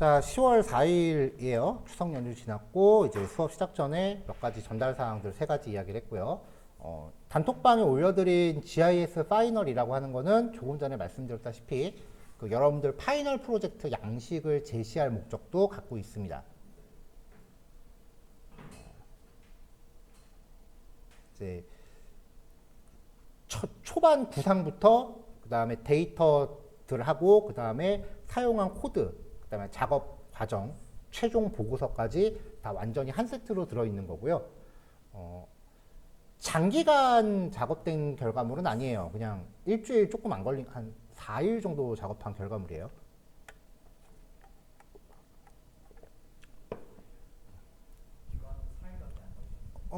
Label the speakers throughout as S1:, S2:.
S1: 자, 10월 4일이에요. 추석 연휴 지났고 이제 수업 시작 전에 몇 가지 전달 사항들 세 가지 이야기를 했고요. 단톡방에 올려드린 GIS 파이널이라고 하는 거는 조금 전에 말씀드렸다시피 여러분들 파이널 프로젝트 양식을 제시할 목적도 갖고 있습니다. 이제 초반 구상부터 그 다음에 데이터들 하고 그 다음에 사용한 코드 그 다음에 작업 과정 최종 보고서까지 다 완전히 한 세트로 들어있는 거고요. 장기간 작업된 결과물은 아니에요. 그냥 일주일 조금 안 걸린 한 4일 정도 작업한 결과물이에요.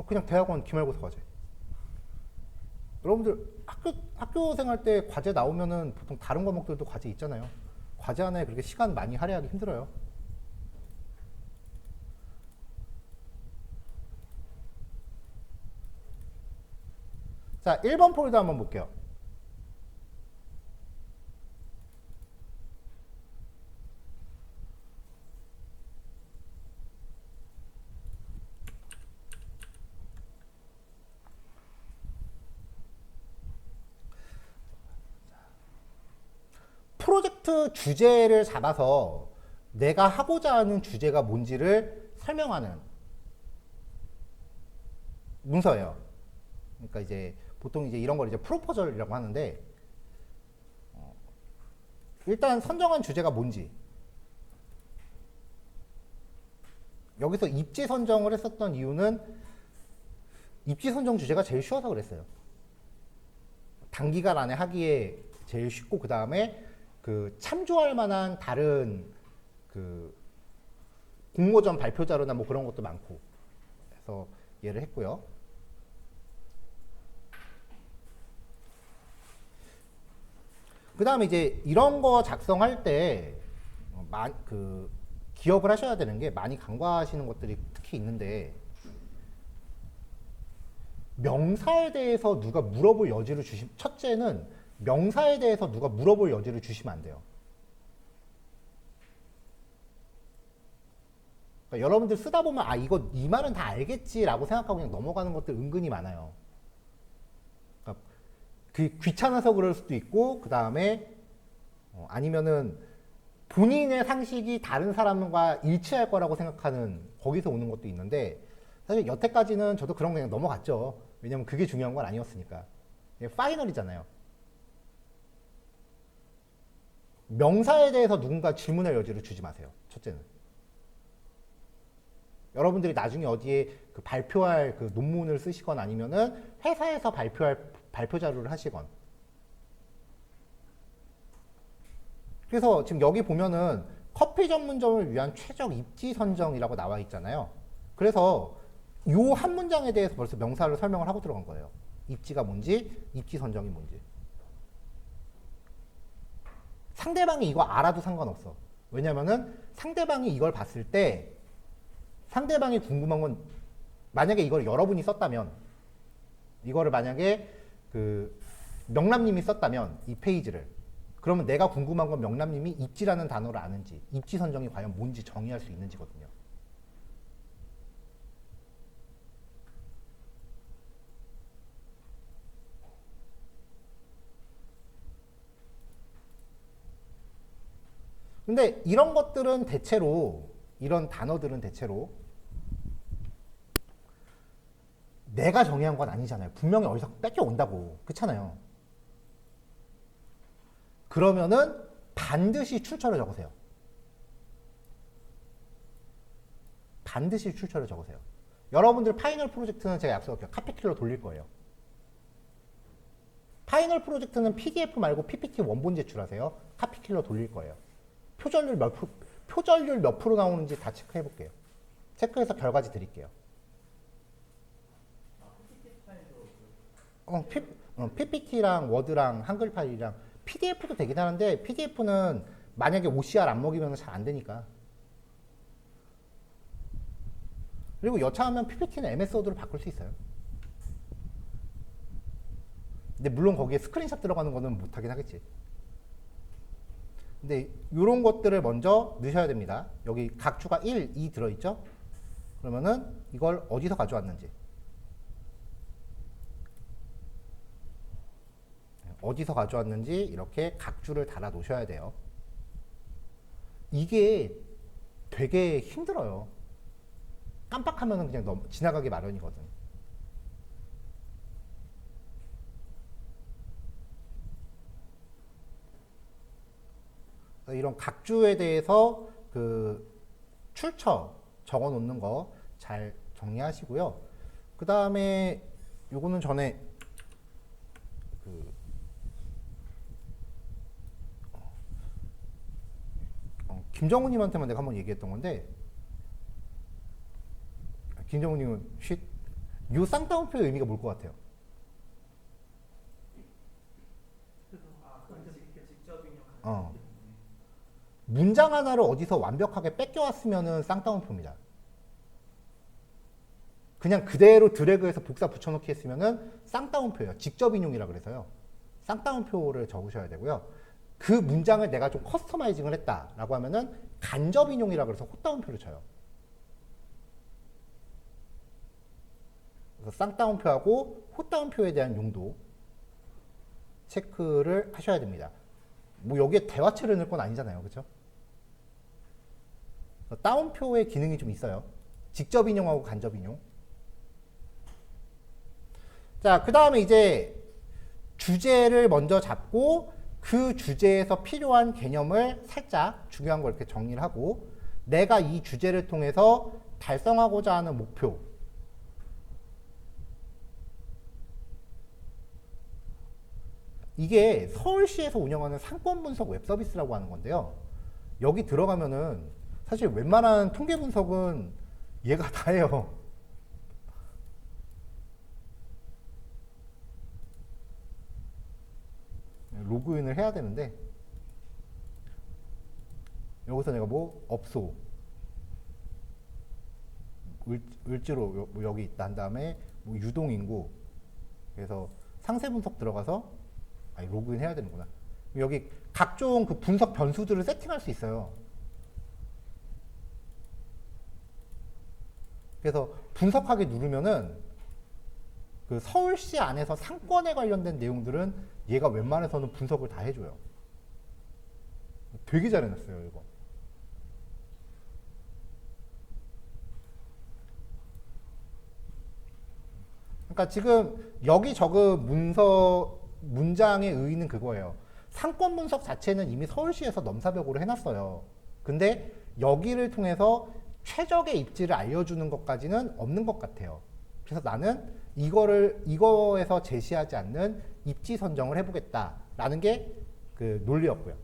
S1: 그냥 대학원 기말고사 과제. 여러분들 학교 생활 때 과제 나오면은 보통 다른 과목들도 과제 있잖아요. 과제 하나에 그렇게 시간 많이 할애하기 힘들어요. 자, 1번 폴더 한번 볼게요. 프로젝트 주제를 잡아서 내가 하고자 하는 주제가 뭔지를 설명하는 문서예요. 그러니까 이제 보통 이제 이런 걸 이제 프로포절이라고 하는데, 일단 선정한 주제가 뭔지. 여기서 입지 선정을 했었던 이유는 입지 선정 주제가 제일 쉬워서 그랬어요. 단기간 안에 하기에 제일 쉽고, 그 다음에 참조할 만한 다른 공모전 발표 자료나 뭐 그런 것도 많고, 그래서 얘를 했고요. 그 다음에 이제 이런 거 작성할 때 기억을 하셔야 되는 게, 많이 간과하시는 것들이 특히 있는데, 명사에 대해서 누가 물어볼 여지를 첫째는 명사에 대해서 누가 물어볼 여지를 주시면 안 돼요. 그러니까 여러분들 쓰다 보면 이거 이 말은 다 알겠지라고 생각하고 그냥 넘어가는 것들 은근히 많아요. 그러니까 귀찮아서 그럴 수도 있고, 그 다음에 아니면은 본인의 상식이 다른 사람과 일치할 거라고 생각하는, 거기서 오는 것도 있는데, 사실 여태까지는 저도 그런 거 그냥 넘어갔죠. 왜냐면 그게 중요한 건 아니었으니까. 파이널이잖아요. 명사에 대해서 누군가 질문할 여지를 주지 마세요. 첫째는. 여러분들이 나중에 어디에 발표할 논문을 쓰시건 아니면은 회사에서 발표할 발표 자료를 하시건. 그래서 지금 여기 보면은 커피 전문점을 위한 최적 입지 선정이라고 나와 있잖아요. 그래서 요 한 문장에 대해서 벌써 명사를 설명을 하고 들어간 거예요. 입지가 뭔지, 입지 선정이 뭔지. 상대방이 이거 알아도 상관없어. 왜냐면은 상대방이 이걸 봤을 때 상대방이 궁금한 건, 만약에 이걸 여러분이 썼다면, 이거를 만약에 명람님이 썼다면 이 페이지를, 그러면 내가 궁금한 건 명람님이 입지라는 단어를 아는지, 입지 선정이 과연 뭔지 정의할 수 있는지거든요. 근데 이런 것들은 대체로, 이런 단어들은 대체로 내가 정의한 건 아니잖아요. 분명히 어디서 뺏겨온다고. 그렇잖아요. 그러면은 반드시 출처를 적으세요. 반드시 출처를 적으세요. 여러분들 파이널 프로젝트는 제가 약속할게요. 카피킬러 돌릴 거예요. 파이널 프로젝트는 PDF 말고 PPT 원본 제출하세요. 카피킬러 돌릴 거예요. 표절률 몇 프로 나오는지 다 체크해 볼게요. 체크해서 결과지 드릴게요. PPT랑 워드랑 한글 파일이랑 PDF도 되긴 하는데, PDF는 만약에 OCR 안 먹이면 잘 안 되니까. 그리고 여차하면 PPT는 MS 워드로 바꿀 수 있어요. 근데 물론 거기에 스크린샷 들어가는 거는 못하긴 하겠지. 근데 이런 것들을 먼저 넣으셔야 됩니다. 여기 각주가 1, 2 들어있죠? 그러면은 이걸 어디서 가져왔는지, 이렇게 각주를 달아 놓으셔야 돼요. 이게 되게 힘들어요. 깜빡하면 그냥 지나가기 마련이거든. 이런 각주에 대해서 그 출처 적어 놓는 거 잘 정리하시고요. 그 다음에 요거는 전에 그 김정우님한테만 내가 한번 얘기했던 건데, 김정우님은 요 쌍따옴표의 의미가 뭘 것 같아요? 어. 문장 하나를 어디서 완벽하게 뺏겨왔으면은 쌍따옴표입니다. 그냥 그대로 드래그해서 복사 붙여넣기 했으면은 쌍따옴표예요. 직접 인용이라 그래서요. 쌍따옴표를 적으셔야 되고요. 그 문장을 내가 좀 커스터마이징을 했다라고 하면은 간접 인용이라 그래서 헛따옴표를 쳐요. 그래서 쌍따옴표하고 헛따옴표에 대한 용도 체크를 하셔야 됩니다. 뭐 여기에 대화체를 넣을 건 아니잖아요. 그렇죠? 따옴표의 기능이 좀 있어요. 직접 인용하고 간접 인용. 자, 그 다음에 이제 주제를 먼저 잡고 그 주제에서 필요한 개념을 살짝 중요한 걸 이렇게 정리를 하고, 내가 이 주제를 통해서 달성하고자 하는 목표, 이게 서울시에서 운영하는 상권 분석 웹 서비스라고 하는 건데요. 여기 들어가면은 사실 웬만한 통계 분석은 얘가 다 해요. 로그인을 해야 되는데, 여기서 내가 뭐 업소 을지로 여기 있다 한 다음에 뭐 유동인구, 그래서 상세 분석 들어가서 로그인 해야 되는구나. 여기 각종 그 분석 변수들을 세팅할 수 있어요. 그래서 분석하기 누르면은 그 서울시 안에서 상권에 관련된 내용들은 얘가 웬만해서는 분석을 다 해줘요. 되게 잘 해놨어요, 이거. 그러니까 지금 여기 적은 문장의 의의는 그거예요. 상권 분석 자체는 이미 서울시에서 넘사벽으로 해놨어요. 근데 여기를 통해서 최적의 입지를 알려주는 것까지는 없는 것 같아요. 그래서 나는 이거에서 제시하지 않는 입지 선정을 해보겠다라는 게 그 논리였고요.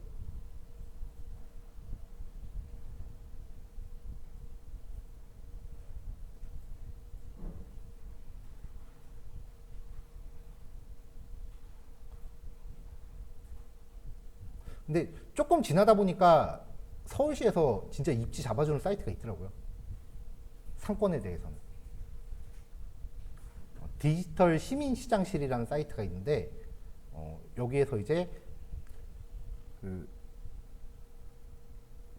S1: 근데 조금 지나다 보니까 서울시에서 진짜 입지 잡아주는 사이트가 있더라고요. 상권에 대해서는. 디지털 시민시장실이라는 사이트가 있는데, 여기에서 이제 그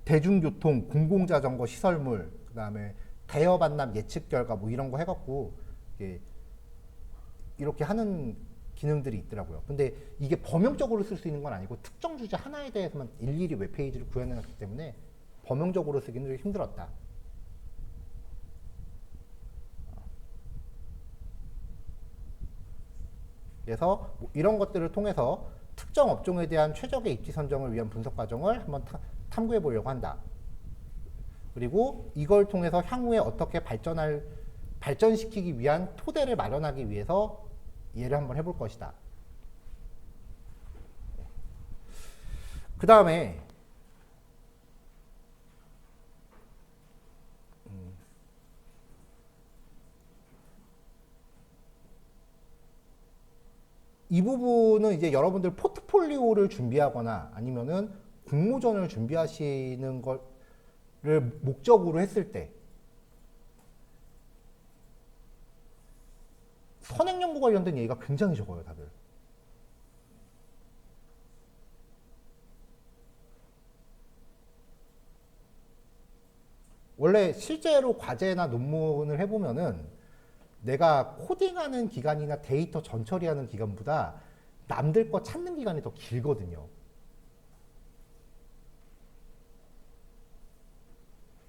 S1: 대중교통, 공공자전거 시설물, 그 다음에 대여 반납 예측 결과 뭐 이런 거 해갖고 이렇게 하는 기능들이 있더라고요. 근데 이게 범용적으로 쓸 수 있는 건 아니고 특정 주제 하나에 대해서만 일일이 웹페이지를 구현해놨기 때문에 범용적으로 쓰기는 좀 힘들었다. 그래서 뭐 이런 것들을 통해서 특정 업종에 대한 최적의 입지 선정을 위한 분석 과정을 한번 탐구해 보려고 한다. 그리고 이걸 통해서 향후에 어떻게 발전시키기 위한 토대를 마련하기 위해서 이해를 한번 해볼 것이다. 그 다음에 이 부분은 이제 여러분들 포트폴리오를 준비하거나 아니면은 공모전을 준비하시는 거를 목적으로 했을 때 선행연구 관련된 얘기가 굉장히 적어요, 다들. 원래 실제로 과제나 논문을 해보면은 내가 코딩하는 기간이나 데이터 전처리하는 기간보다 남들 거 찾는 기간이 더 길거든요.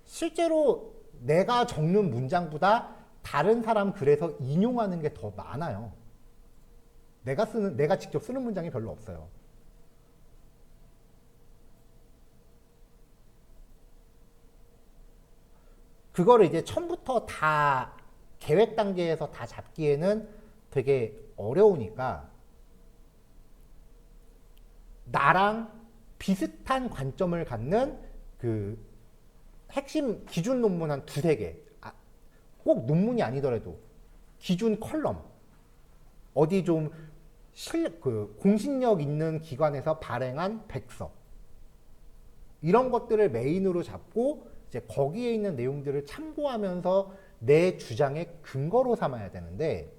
S1: 실제로 내가 적는 문장보다 다른 사람 글에서 인용하는 게 더 많아요. 내가 직접 쓰는 문장이 별로 없어요. 그거를 이제 처음부터 다 계획 단계에서 다 잡기에는 되게 어려우니까 나랑 비슷한 관점을 갖는 그 핵심 기준 논문 한 두세 개. 꼭 논문이 아니더라도 기준 컬럼. 어디 좀 공신력 있는 기관에서 발행한 백서. 이런 것들을 메인으로 잡고 이제 거기에 있는 내용들을 참고하면서 내 주장의 근거로 삼아야 되는데,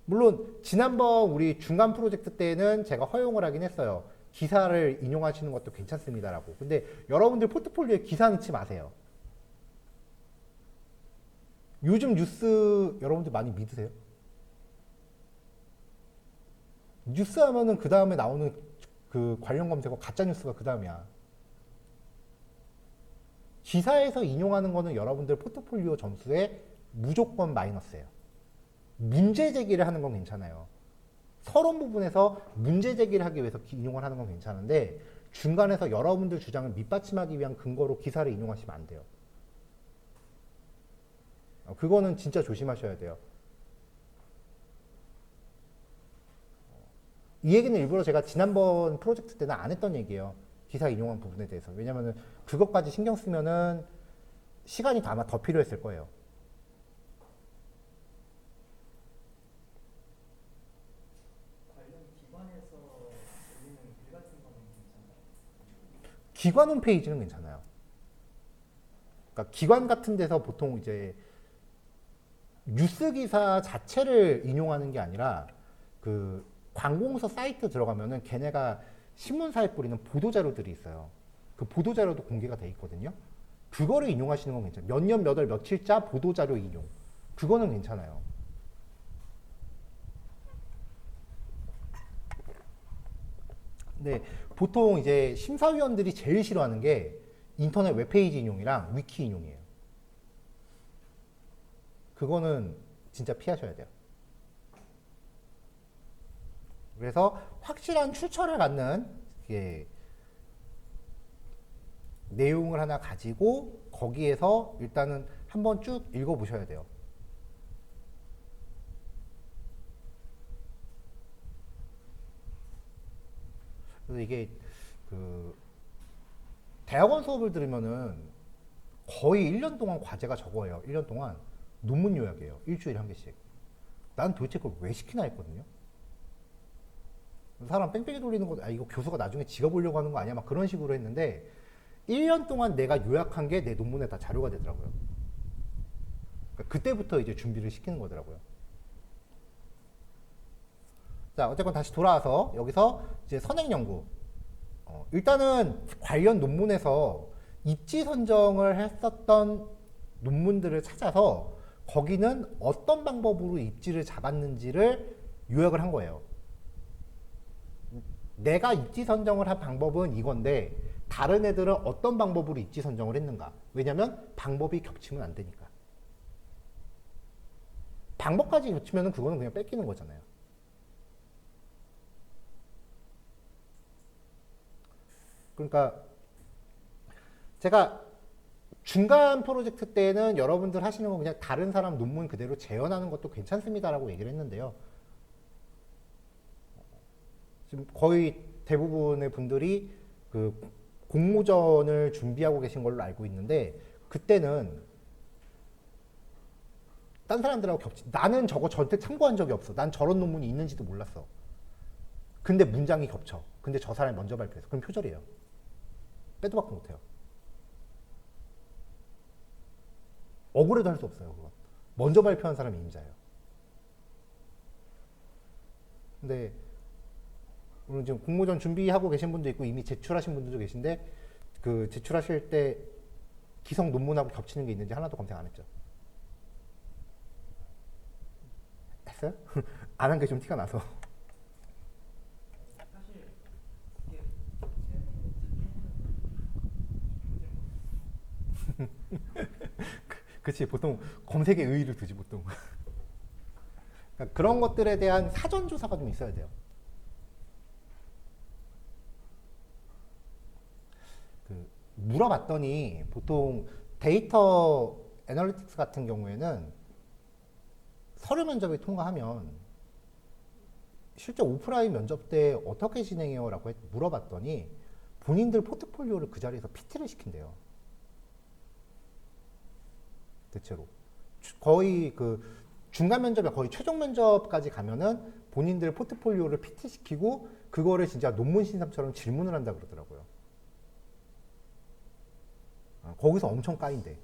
S1: 물론 지난번 우리 중간 프로젝트 때는 제가 허용을 하긴 했어요. 기사를 인용하시는 것도 괜찮습니다라고. 근데 여러분들 포트폴리오에 기사 넣지 마세요. 요즘 뉴스 여러분들 많이 믿으세요? 뉴스 하면은 그 다음에 나오는 그 관련 검색어 가짜 뉴스가 그 다음이야. 기사에서 인용하는 거는 여러분들 포트폴리오 점수에 무조건 마이너스예요. 문제 제기를 하는 건 괜찮아요. 서론 부분에서 문제 제기를 하기 위해서 인용을 하는 건 괜찮은데 중간에서 여러분들 주장을 밑받침하기 위한 근거로 기사를 인용하시면 안 돼요. 그거는 진짜 조심하셔야 돼요. 이 얘기는 일부러 제가 지난번 프로젝트 때는 안 했던 얘기예요. 기사 인용한 부분에 대해서. 왜냐면은 그것까지 신경 쓰면은 시간이 아마 더 필요했을 거예요.
S2: 관련 기관에서 올리는 글 같은 거는 괜찮나요?
S1: 기관 홈페이지는 괜찮아요. 그러니까 기관 같은 데서 보통 이제 뉴스 기사 자체를 인용하는 게 아니라 그 관공서 사이트 들어가면은 걔네가 신문사에 뿌리는 보도자료들이 있어요. 그 보도자료도 공개가 돼 있거든요. 그거를 인용하시는 건 괜찮아요. 몇 년, 몇 월, 며칠자 보도자료 인용. 그거는 괜찮아요. 근데 보통 이제 심사위원들이 제일 싫어하는 게 인터넷 웹페이지 인용이랑 위키 인용이에요. 그거는 진짜 피하셔야 돼요. 그래서 확실한 출처를 갖는 내용을 하나 가지고 거기에서 일단은 한번 쭉 읽어보셔야 돼요. 그래서 이게 그 대학원 수업을 들으면은 거의 1년 동안 과제가 적어요. 1년 동안 논문 요약이에요. 일주일에 한 개씩. 난 도대체 그걸 왜 시키나 했거든요. 사람 뺑뺑이 돌리는 거, 이거 교수가 나중에 지가 보려고 하는 거 아니야? 막 그런 식으로 했는데 1년 동안 내가 요약한 게 내 논문에 다 자료가 되더라고요. 그러니까 그때부터 이제 준비를 시키는 거더라고요. 자, 어쨌건 다시 돌아와서 여기서 이제 선행 연구. 일단은 관련 논문에서 입지 선정을 했었던 논문들을 찾아서 거기는 어떤 방법으로 입지를 잡았는지를 요약을 한 거예요. 내가 입지 선정을 한 방법은 이건데 다른 애들은 어떤 방법으로 입지 선정을 했는가? 왜냐면 방법이 겹치면 안 되니까. 방법까지 겹치면 그거는 그냥 뺏기는 거잖아요. 그러니까 제가 중간 프로젝트 때는 여러분들 하시는 건 그냥 다른 사람 논문 그대로 재현하는 것도 괜찮습니다라고 얘기를 했는데요. 지금 거의 대부분의 분들이 그 공모전을 준비하고 계신 걸로 알고 있는데 그때는 딴 사람들하고 나는 저거 전체 참고한 적이 없어. 난 저런 논문이 있는지도 몰랐어. 근데 문장이 겹쳐. 근데 저 사람이 먼저 발표했어. 그럼 표절이에요. 빼도 박도 못해요. 억울해도 할 수 없어요. 그건. 먼저 발표한 사람이 임자예요. 근데 오늘 지금 공모전 준비하고 계신 분도 있고 이미 제출하신 분들도 계신데 그 제출하실 때 기성 논문하고 겹치는 게 있는지 하나도 검색 안 했죠. 했어요? 안 한 게 좀 티가 나서.
S2: 사실 이게 제목을 찾기 힘든
S1: 그치, 보통 검색에 의의를 두지, 보통. 그러니까 그런 것들에 대한 사전 조사가 좀 있어야 돼요. 물어봤더니 보통 데이터 애널리틱스 같은 경우에는 서류 면접을 통과하면 실제 오프라인 면접 때 어떻게 진행해요? 라고 물어봤더니 본인들 포트폴리오를 그 자리에서 PT를 시킨대요. 대체로. 거의 그 중간 면접에 거의 최종 면접까지 가면은 본인들 포트폴리오를 PT 시키고 그거를 진짜 논문 신삼처럼 질문을 한다 그러더라고요. 거기서 엄청 까인대.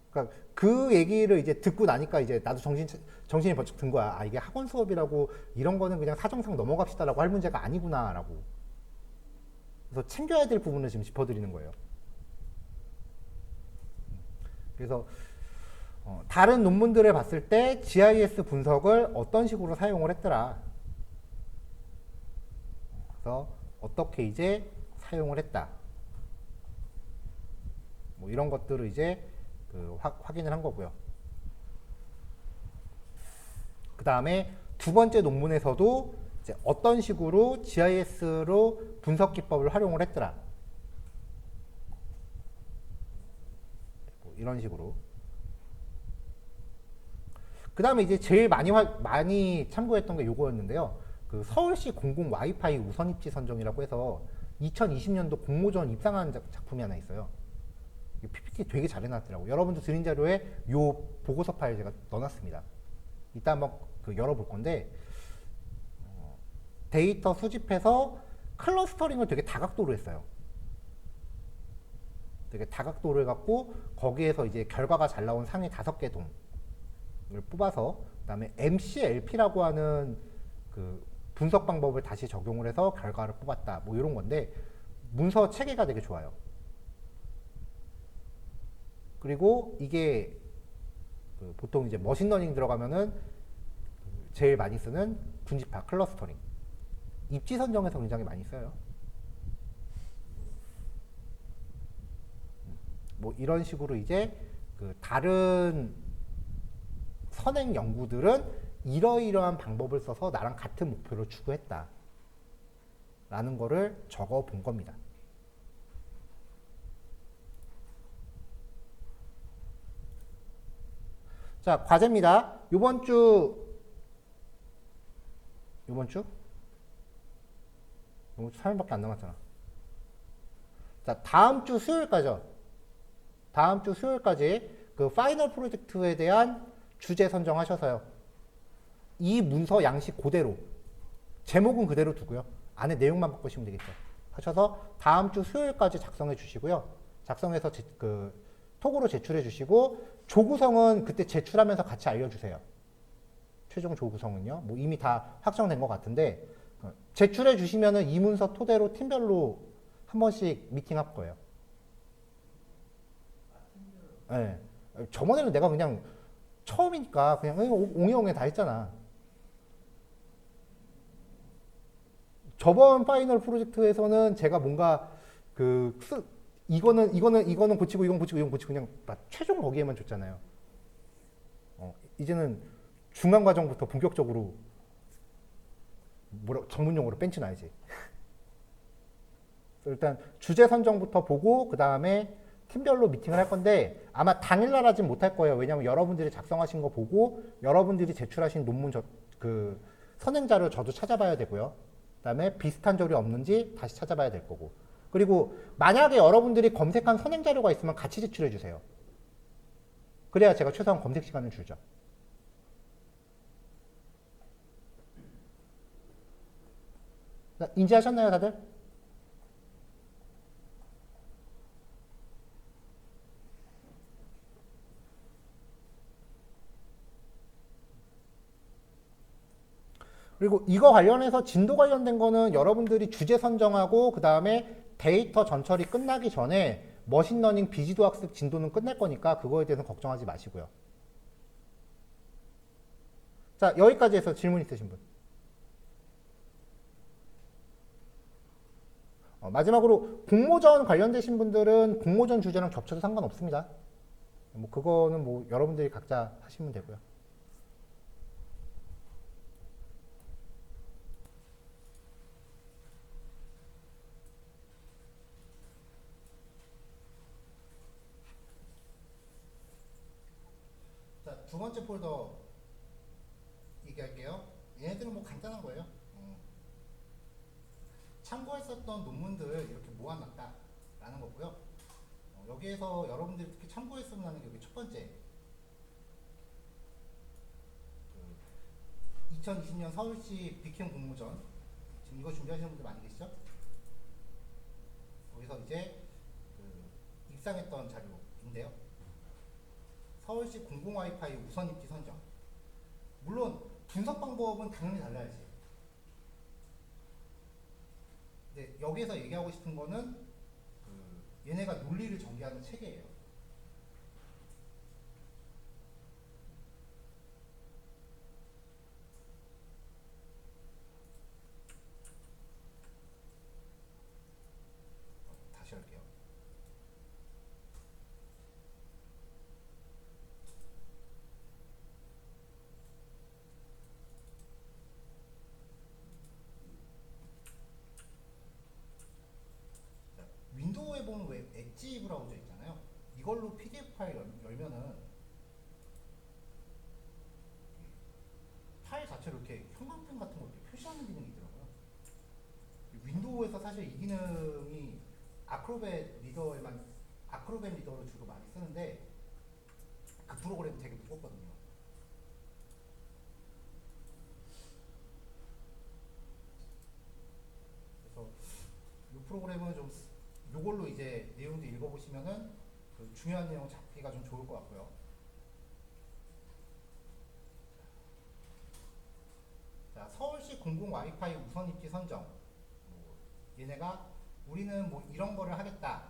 S1: 그러니까 그 얘기를 이제 듣고 나니까 이제 나도 정신이 번쩍 든 거야. 아, 이게 학원 수업이라고 이런 거는 그냥 사정상 넘어갑시다라고 할 문제가 아니구나라고. 그래서 챙겨야 될 부분을 지금 짚어드리는 거예요. 그래서 다른 논문들을 봤을 때 GIS 분석을 어떤 식으로 사용을 했더라. 그래서 어떻게 이제 사용을 했다. 뭐 이런 것들을 이제 확인을 한 거고요. 그 다음에 두 번째 논문에서도 이제 어떤 식으로 GIS로 분석 기법을 활용을 했더라. 뭐 이런 식으로. 그 다음에 이제 제일 많이 참고했던 게 요거였는데요. 그 서울시 공공 와이파이 우선 입지 선정이라고 해서 2020년도 공모전 입상한 작품이 하나 있어요. PPT 되게 잘 해놨더라고요. 여러분도 드린 자료에 요 보고서 파일 제가 넣어놨습니다. 이따 한번 열어볼 건데 데이터 수집해서 클러스터링을 되게 다각도로 했어요. 되게 다각도로 해갖고 거기에서 이제 결과가 잘 나온 상위 5개 동을 뽑아서 그다음에 MCLP라고 하는 그 분석 방법을 다시 적용을 해서 결과를 뽑았다. 뭐 이런 건데 문서 체계가 되게 좋아요. 그리고 이게 보통 이제 머신러닝 들어가면은 제일 많이 쓰는 군집합 클러스터링. 입지 선정에서 굉장히 많이 써요. 뭐 이런 식으로 이제 다른 선행 연구들은 이러이러한 방법을 써서 나랑 같은 목표를 추구했다. 라는 거를 적어 본 겁니다. 자, 과제입니다. 요번 주 3일밖에 안 남았잖아. 자, 다음 주 수요일까지요. 다음 주 수요일까지 그 파이널 프로젝트에 대한 주제 선정하셔서요. 이 문서 양식 그대로 제목은 그대로 두고요. 안에 내용만 바꾸시면 되겠죠. 하셔서 다음 주 수요일까지 작성해 주시고요. 작성해서 톡으로 제출해 주시고 조구성은 그때 제출하면서 같이 알려주세요. 최종 조구성은요. 뭐 이미 다 확정된 것 같은데 제출해 주시면은 이 문서 토대로 팀별로 한 번씩 미팅할 거예요. 네. 저번에는 내가 그냥 처음이니까 그냥 옹이옹이 다 했잖아. 저번 파이널 프로젝트에서는 제가 뭔가 이거는 고치고 이건 고치고 이건 고치고 그냥 최종 거기에만 줬잖아요. 이제는 중간 과정부터 본격적으로 전문용어로 벤치 놔야지. 일단 주제 선정부터 보고 그 다음에 팀별로 미팅을 할 건데 아마 당일날 하진 못할 거예요. 왜냐하면 여러분들이 작성하신 거 보고 여러분들이 제출하신 논문 선행자료 저도 찾아봐야 되고요. 그 다음에 비슷한 자료 없는지 다시 찾아봐야 될 거고. 그리고 만약에 여러분들이 검색한 선행자료가 있으면 같이 제출해 주세요. 그래야 제가 최소한 검색 시간을 줄죠. 인지하셨나요, 다들? 그리고 이거 관련해서 진도 관련된 거는 여러분들이 주제 선정하고 그 다음에 데이터 전처리 끝나기 전에 머신러닝 비지도 학습 진도는 끝날 거니까 그거에 대해서 걱정하지 마시고요. 자, 여기까지 해서 질문 있으신 분. 마지막으로 공모전 관련되신 분들은 공모전 주제랑 겹쳐도 상관없습니다. 뭐 그거는 뭐 여러분들이 각자 하시면 되고요. 자, 두 번째 폴더 얘기할게요. 얘네들은 뭐 간단한 거예요. 참고했었던 논문들 이렇게 모아놨다라는 거고요. 여기에서 여러분들이 특히 참고했으면 하는 게 여기 첫 번째 2020년 서울시 비캠 공모전 지금 이거 준비하시는 분들 많이 계시죠? 거기서 이제 입상했던 자료인데요. 서울시 공공 와이파이 우선 입지 선정. 물론 분석 방법은 당연히 달라야지. 근데 여기에서 얘기하고 싶은 거는 얘네가 논리를 전개하는 체계예요. 다시 할게요. 자, 윈도우에 보면 왜 엣지 브라우저 있잖아요. 이걸로 PDF 파일 열면은 파일 자체로 이렇게 형광펜 같은 거 이렇게 표시하는 기능이 있더라고요. 윈도우에서 사실 이 기능이 아크로벳 리더로 주로 많이 쓰는데 그 프로그램이 되게 무겁거든요. 그래서 이 프로그램은 좀 요걸로 이제 내용도 읽어보시면은 그 중요한 내용 잡기가 좀 좋을 것 같고요. 자, 서울시 공공 와이파이 우선 입지 선정. 얘네가 우리는 뭐 이런 거를 하겠다라고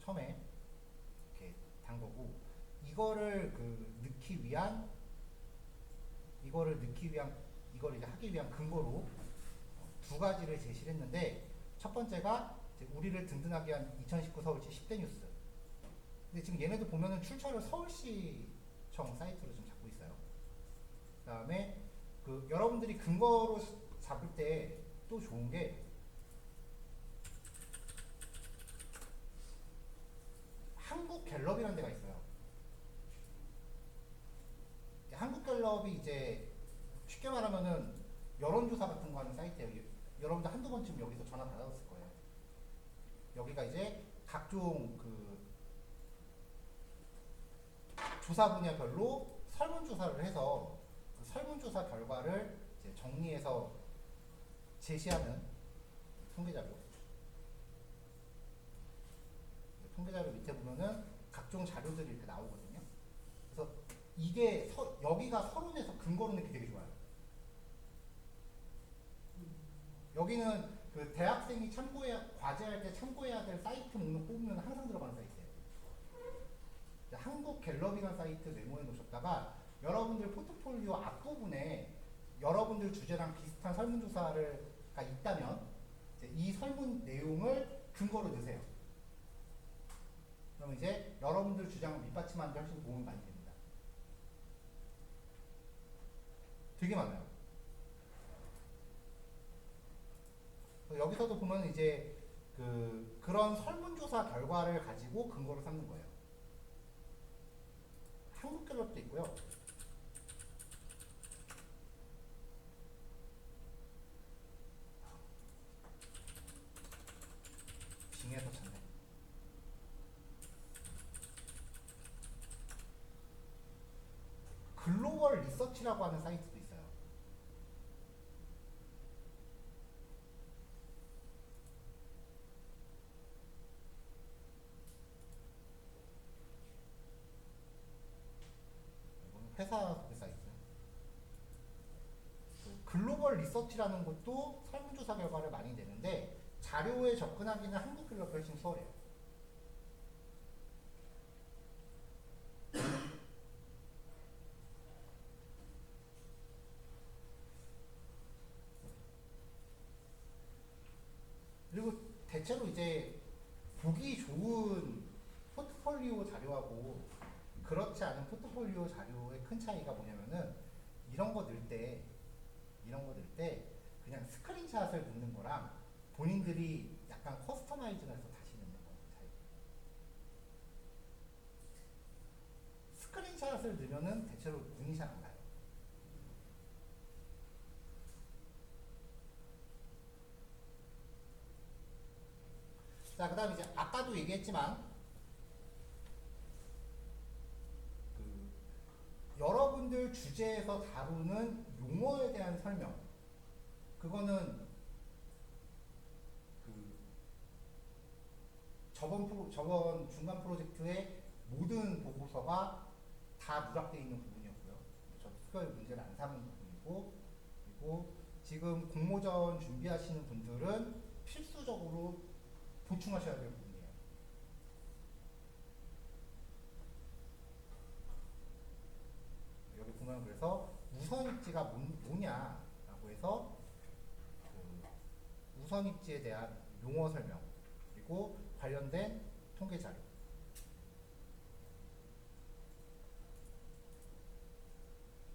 S1: 처음에 이렇게 단 거고 이거를 이제 하기 위한 근거로 두 가지를 제시를 했는데 첫 번째가 이제 우리를 든든하게 한 2019 서울시 10대 뉴스. 근데 지금 얘네도 보면은 출처를 서울시청 사이트로 좀 잡고 있어요. 그 다음에 여러분들이 근거로 잡을 때 또 좋은 게 한국갤럽이라는 데가 있어요. 한국갤럽이 이제 쉽게 말하면은 여론조사 같은 거 하는 사이트예요. 여러분들 한두 번쯤 여기서 전화 받았을 거예요. 여기가 이제 각종 조사 분야별로 설문조사를 해서 그 설문조사 결과를 이제 정리해서 제시하는 통계자료. 통계자료 밑에 보면은 각종 자료들이 이렇게 나오거든요. 그래서 이게 여기가 서론에서 근거로 넣기 되게 좋아요. 여기는 그 대학생이 과제할 때 참고해야 될 사이트 목록 뽑으면 항상 들어가는 사이트예요. 한국갤럽이라는 사이트 메모해 놓으셨다가 여러분들 포트폴리오 앞부분에 여러분들 주제랑 비슷한 설문조사가 있다면 이제 이 설문 내용을 근거로 넣으세요. 그럼 이제 여러분들 주장을 밑받침하는 데 훨씬 도움이 많이 됩니다. 되게 많아요. 여기서도 보면 이제 그런 설문조사 결과를 가지고 근거로 삼는 거예요. 한국갤럽도 있고요. 징에서 찾네. 글로벌 리서치라고 하는 사이트도 있어요. 이거는 회사 소개 사이트. 글로벌 리서치라는 것도 설문조사 결과를 많이 내는데 자료에 접근하기는 한국 글로가 훨씬 수월해요. 그리고 대체로 이제 보기 좋은 포트폴리오 자료하고 그렇지 않은 포트폴리오 자료의 큰 차이가 뭐냐면은 이런 거 넣을 때 그냥 스크린샷을 넣는 거랑 본인들이 약간 커스터마이징해서 다시 넣는 거 차이. 스크린샷을 넣으면은 대체로 눈이 잘 안 가요. 자, 그 다음에 이제 아까도 얘기했지만 여러분들 주제에서 다루는 용어에 대한 설명, 그거는 저번 중간 프로젝트의 모든 보고서가 다 누락되어 있는 부분이었고요. 저 특별 문제를 안 삼은 부분이고, 그리고 지금 공모전 준비하시는 분들은 필수적으로 보충하셔야 될 부분이에요. 여기 보면 그래서 우선입지가 뭐냐라고 해서 우선입지에 대한 용어 설명, 그리고 관련된 통계 자료.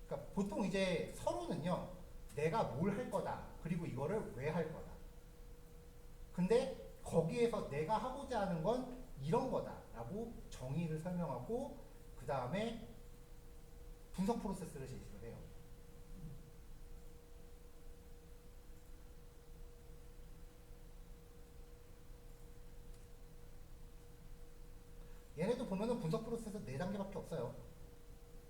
S1: 그러니까 보통 이제 서로는요, 내가 뭘 할 거다, 그리고 이거를 왜 할 거다. 근데 거기에서 내가 하고자 하는 건 이런 거다라고 정의를 설명하고 그 다음에 분석 프로세스를 제시를 해요. 얘네도 보면은 분석 프로세스 4단계밖에 없어요.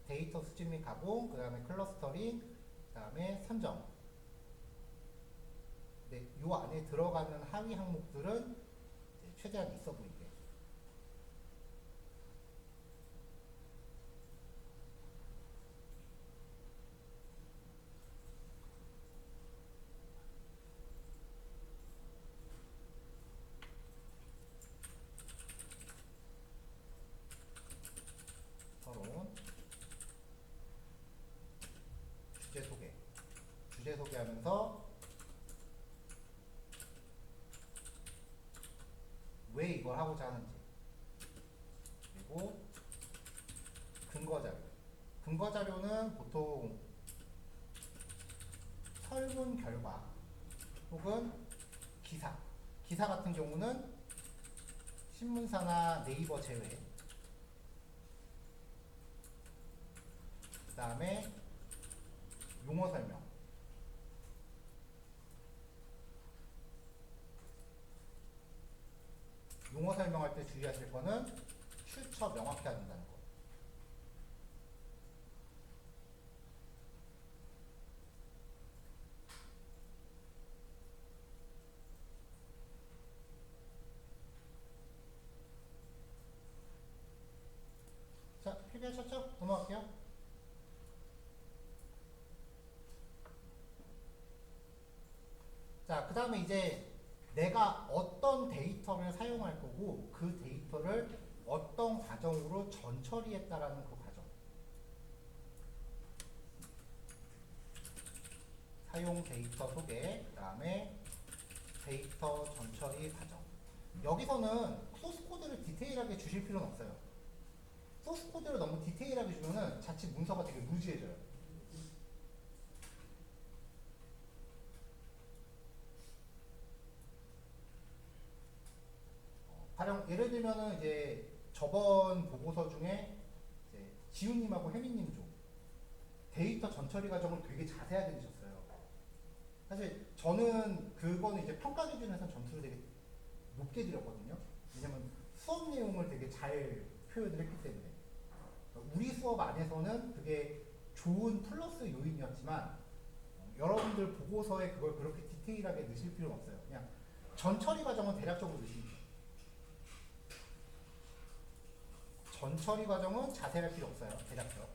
S1: 데이터 수집 및 가공, 그 다음에 클러스터링, 그 다음에 선정. 근데 요 안에 들어가는 하위 항목들은 최대한 있어 보이게. 서론, 주제 소개. 주제 소개하면서 왜 이걸 하고자 하는지, 그리고 근거 자료. 근거 자료는 보통 설문 결과 혹은 기사. 기사 같은 경우는 신문사나 네이버 제외. 그 다음에 용어 설명. 용어 설명할 때 주의하실 거는 출처 명확히 해야 된다는 거. 자, 필기하셨죠? 넘어갈게요. 자, 그 다음에 이제 내가 어떤 데이터를 사용할 거고 그 데이터를 어떤 과정으로 전처리했다라는 그 과정. 사용 데이터 소개, 그 다음에 데이터 전처리 과정. 여기서는 소스 코드를 디테일하게 주실 필요는 없어요. 소스 코드를 너무 디테일하게 주면은 자칫 문서가 되게 루즈해져요. 가령 예를 들면은 이제 저번 보고서 중에 이제 지훈님하고 혜민님 쪽 데이터 전처리 과정을 되게 자세하게 내셨어요. 사실 저는 그거는 이제 평가 기준에서 점수를 되게 높게 드렸거든요. 왜냐면 수업 내용을 되게 잘 표현을 했기 때문에. 우리 수업 안에서는 그게 좋은 플러스 요인이었지만 여러분들 보고서에 그걸 그렇게 디테일하게 넣으실 필요는 없어요. 그냥 전처리 과정은 대략적으로 넣으시면 돼요. 전처리 과정은 자세할 필요 없어요. 대략적.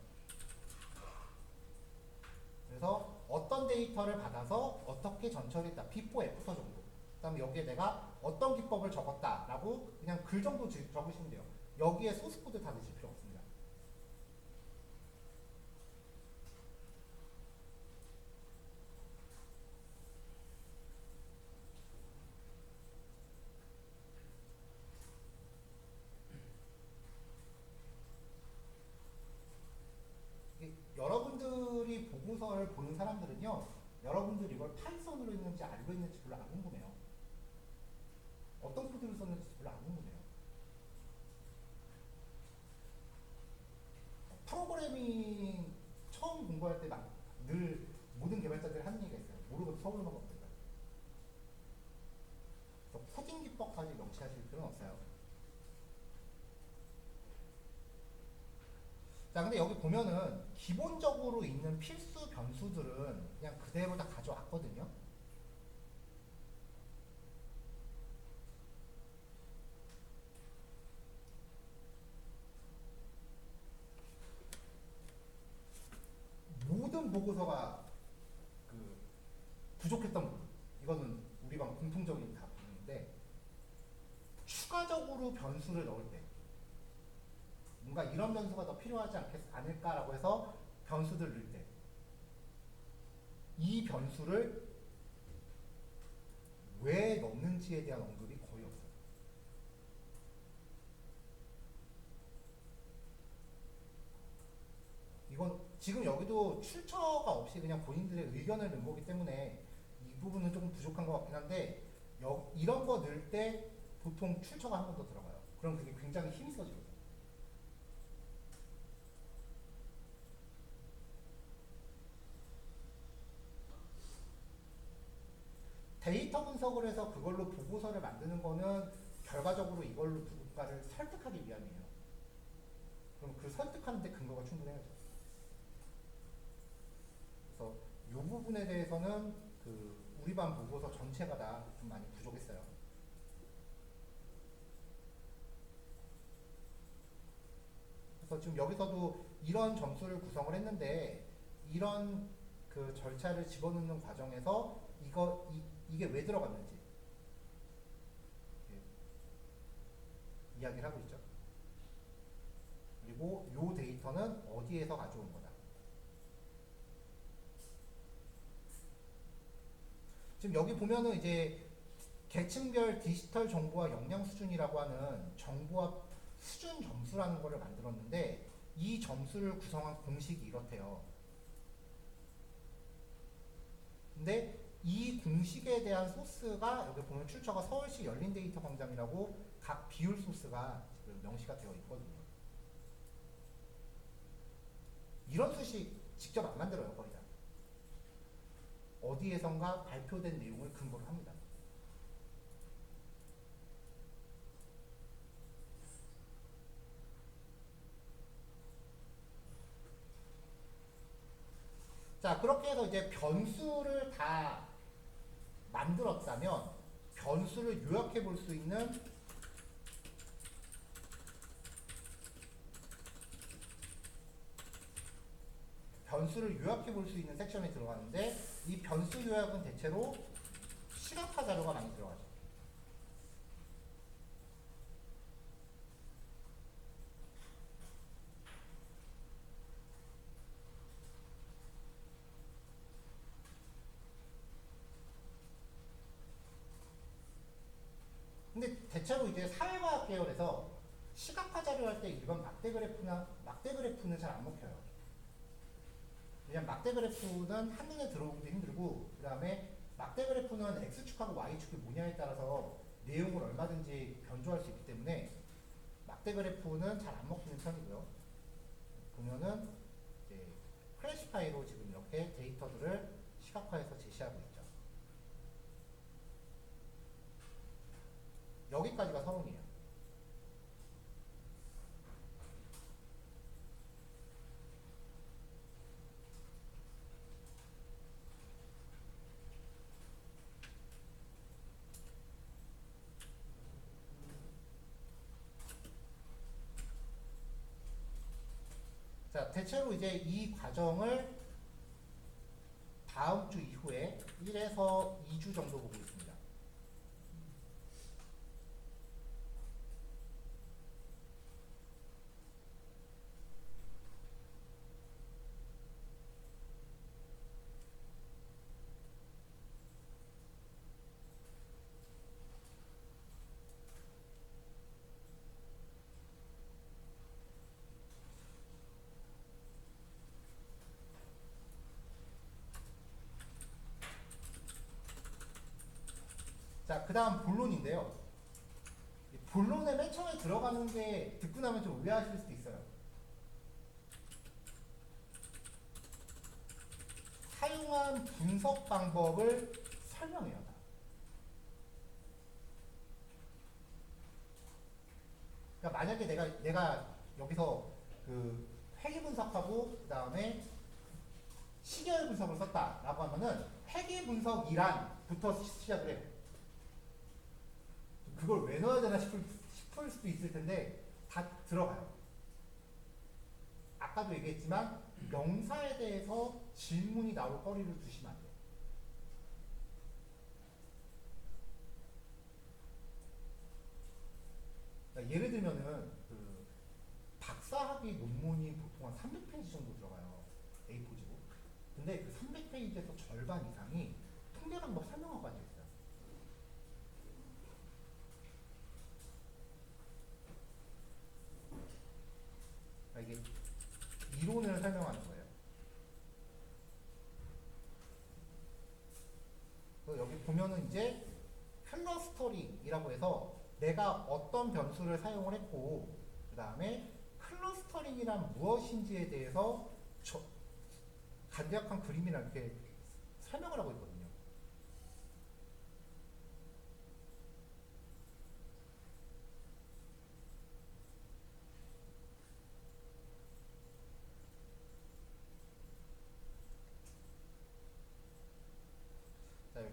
S1: 그래서 어떤 데이터를 받아서 어떻게 전처리 했다. before, after 정도. 그 다음에 여기에 내가 어떤 기법을 적었다라고 그냥 글 정도 적으시면 돼요. 여기에 소스 코드 다 넣으실 필요 없습니다. 여러분들이 보고서를 보는 사람들은요, 여러분들이 이걸 파이썬으로 했는지 알고 있는지 별로 안 궁금해요. 어떤 코드를 썼는지 별로 안 궁금해요. 프로그래밍 처음 공부할 때 막 늘 모든 개발자들이 하는 얘기가 있어요. 모르고 서울만 가면 된다. 그래서 코딩 기법까지 명시하실 필요는 없어요. 자, 근데 여기 보면은 기본적으로 있는 필수 변수들은 그냥 그대로 다 가져왔거든요. 모든 보고서가 그 부족했던 부분. 이거는 우리 반 공통적인 답인데, 추가적으로 변수를 넣을 때 뭔가 이런 변수가 더 필요하지 않을까라고 해서 변수들 넣을 때 이 변수를 왜 넣는지에 대한 언급이 거의 없어요. 이건 지금 여기도 출처가 없이 그냥 본인들의 의견을 넣은 거기 때문에 이 부분은 조금 부족한 것 같긴 한데, 이런 거 넣을 때 보통 출처가 한 번 더 들어가요. 그럼 그게 굉장히 힘이 써지거든요. 데이터 분석을 해서 그걸로 보고서를 만드는 거는 결과적으로 이걸로 누군가를 설득하기 위함이에요. 그럼 그 설득하는데 근거가 충분해야죠. 그래서 이 부분에 대해서는 그 우리 반 보고서 전체가 다 좀 많이 부족했어요. 그래서 지금 여기서도 이런 점수를 구성을 했는데, 이런 그 절차를 집어넣는 과정에서 이게 왜 들어갔는지 이야기를 하고 있죠. 그리고 이 데이터는 어디에서 가져온 거다. 지금 여기 보면은 이제 계층별 디지털 정보와 역량 수준이라고 하는 정보와 수준 점수라는 거를 만들었는데, 이 점수를 구성한 공식이 이렇대요. 근데 이 공식에 대한 소스가 여기 보면 출처가 서울시 열린데이터 광장이라고 각 비율 소스가 지금 명시가 되어 있거든요. 이런 수식 직접 안 만들어요, 거의 다. 어디에선가 발표된 내용을 근거로 합니다. 자, 그렇게 해서 이제 변수를 다 만들었다면 변수를 요약해 볼 수 있는 섹션이 들어가는데, 이 변수 요약은 대체로 시각화 자료가 많이 들어가죠. 근데 대체로 이제 사회과학 계열에서 시각화 자료 할 때 일반 막대 그래프는 잘 안 먹혀요. 왜냐면 막대 그래프는 한눈에 들어오기도 힘들고, 그 다음에 막대 그래프는 X축하고 Y축이 뭐냐에 따라서 내용을 얼마든지 변조할 수 있기 때문에 막대 그래프는 잘 안 먹히는 편이고요. 보면은 이제 클래시파이로 지금 이렇게 데이터들을 시각화해서 제시하고 있죠. 여기까지가 서론이에요. 자, 대체로 이제 이 과정을 다음 주 이후에 1에서 2주 정도 보고 있습니다. 자, 그 다음 본론인데요. 이 본론에 맨 처음에 들어가는 게 듣고 나면 좀 의아하실 수도 있어요. 사용한 분석 방법을 설명해요. 다. 그러니까 만약에 내가 여기서 그 회귀 분석하고 그 다음에 시계열 분석을 썼다라고 하면은 회귀 분석이란부터 시작을 해요. 그걸 왜 넣어야 되나 싶을 수도 있을 텐데 다 들어가요. 아까도 얘기했지만 명사에 대해서 질문이 나올 거리를 두시면 안 돼요. 그러니까 예를 들면은 그 박사학위 논문이 보통 한 300페이지 정도 들어가요. A4지고. 근데 그 300페이지에서 절반 이상이 통계 방법 설명하고 앉아 있어요. 그러니까 이게 이론을 설명하는 거예요. 그래서 여기 보면은 이제 클러스터링이라고 해서 내가 어떤 변수를 사용을 했고 그 다음에 클러스터링이란 무엇인지에 대해서 간략한 그림이나 이렇게 설명을 하고 있거든요.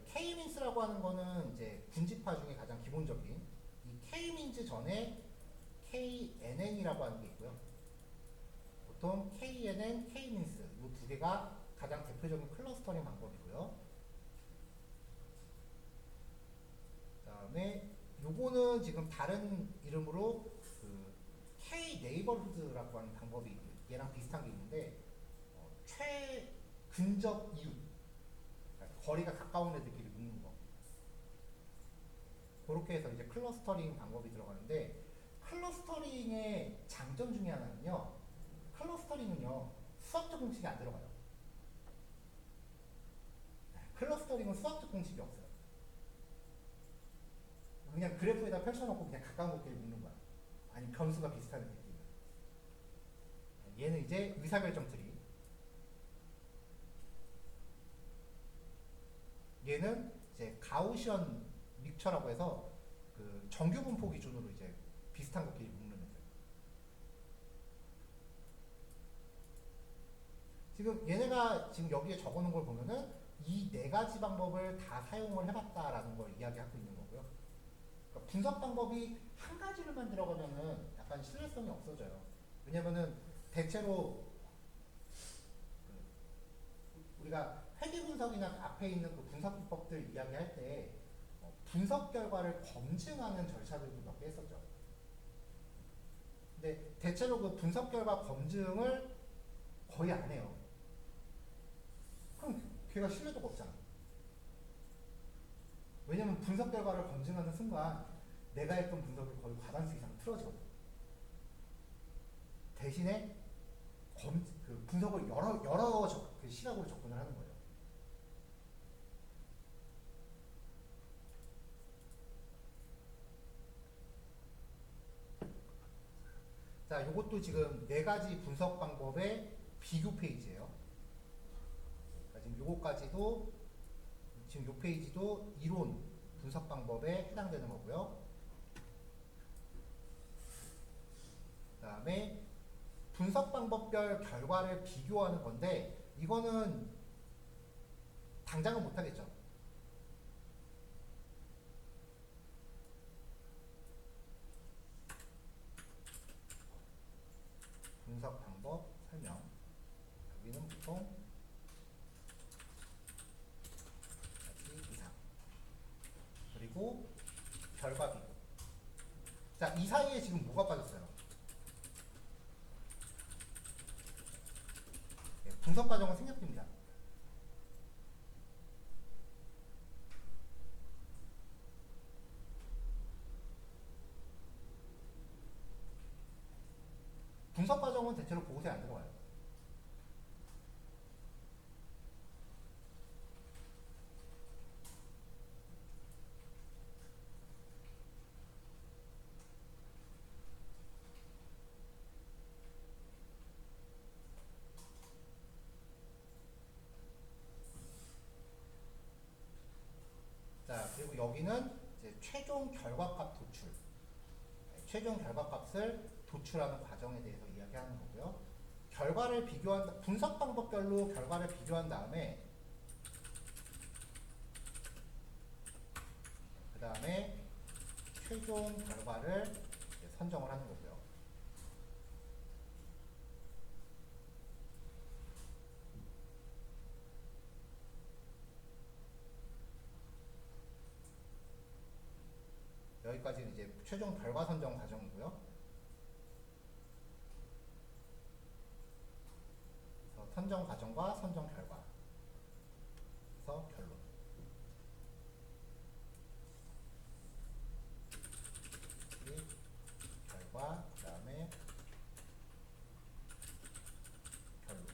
S1: K-민스라고 하는 거는 이제 군집화 중에 가장 기본적인 이 K-민스 전에 KNN이라고 하는 게 있고요. 보통 KNN, K-민스 이 두 개가 가장 대표적인 클러스터링 방법이고요. 그다음에 요거는 지금 다른 이름으로 그 K-네이버후드라고 하는 방법이 얘랑 비슷한 게 있는데 최근접 이웃 그러니까 거리가 가까운 애들끼리 묶는 거 그렇게 해서 이제 클러스터링 방법이 들어가는데 클러스터링의 장점 중에 하나는요. 클러스터링은요. 수학적 공식이 안 들어가요. 클러스터링은 수학적 공식이 없어요. 그냥 그래프에다 펼쳐놓고 그냥 가까운 것끼리 묶는 거야. 아니 변수가 비슷한 애들끼리. 얘는 이제 의사결정 트리. 얘는 이제 가우시언 믹처라고 해서 그 정규 분포 기준으로 이제 비슷한 것끼리 묶는 애들. 지금 얘네가 지금 여기에 적어놓은 걸 보면은 이 네 가지 방법을 다 사용을 해봤다라는 걸 이야기하고 있는 거고요. 그러니까 분석 방법이 한 가지로만 들어가면은 약간 신뢰성이 없어져요. 왜냐면은 대체로 우리가 회계 분석이나 앞에 있는 그 분석 기법들 이야기할 때 분석 결과를 검증하는 절차들도 몇 개 했었죠. 근데 대체로 그 분석 결과 검증을 거의 안 해요. 그럼 걔가 신뢰도가 없잖아. 왜냐면 분석 결과를 검증하는 순간 내가 했던 분석이 거의 과반수 이상 틀어지거든. 대신에 그 분석을 여러 그 시각으로 접근을 하는 거예요. 자, 요것도 지금 네 가지 분석 방법의 비교 페이지예요. 그러니까 지금 요거까지도 지금 요 페이지도 이론 분석 방법에 해당되는 거고요. 그 다음에 분석 방법별 결과를 비교하는 건데 이거는 당장은 못하겠죠. 분석 방법 설명. 여기는 보통 그리고 결과 비교. 자, 이 사이에 지금 뭐가 빠졌어요? 네, 분석 과정은 생략됩니다. 분석 과정은 대체로 보고서에 안 들어가요. 자, 그리고 여기는 이제 최종 결과값 도출. 네, 최종 결과값을 도출하는 과정에 대해서 이야기하는 거고요. 결과를 비교한, 분석 방법별로 결과를 비교한 다음에, 그 다음에 최종 결과를 이제 선정을 하는 거고요. 여기까지는 이제 최종 결과 선정 과정이고요. 그래서 선정 과정과 선정 결과. 그래서 결론. 이 결과, 그 다음에 결론.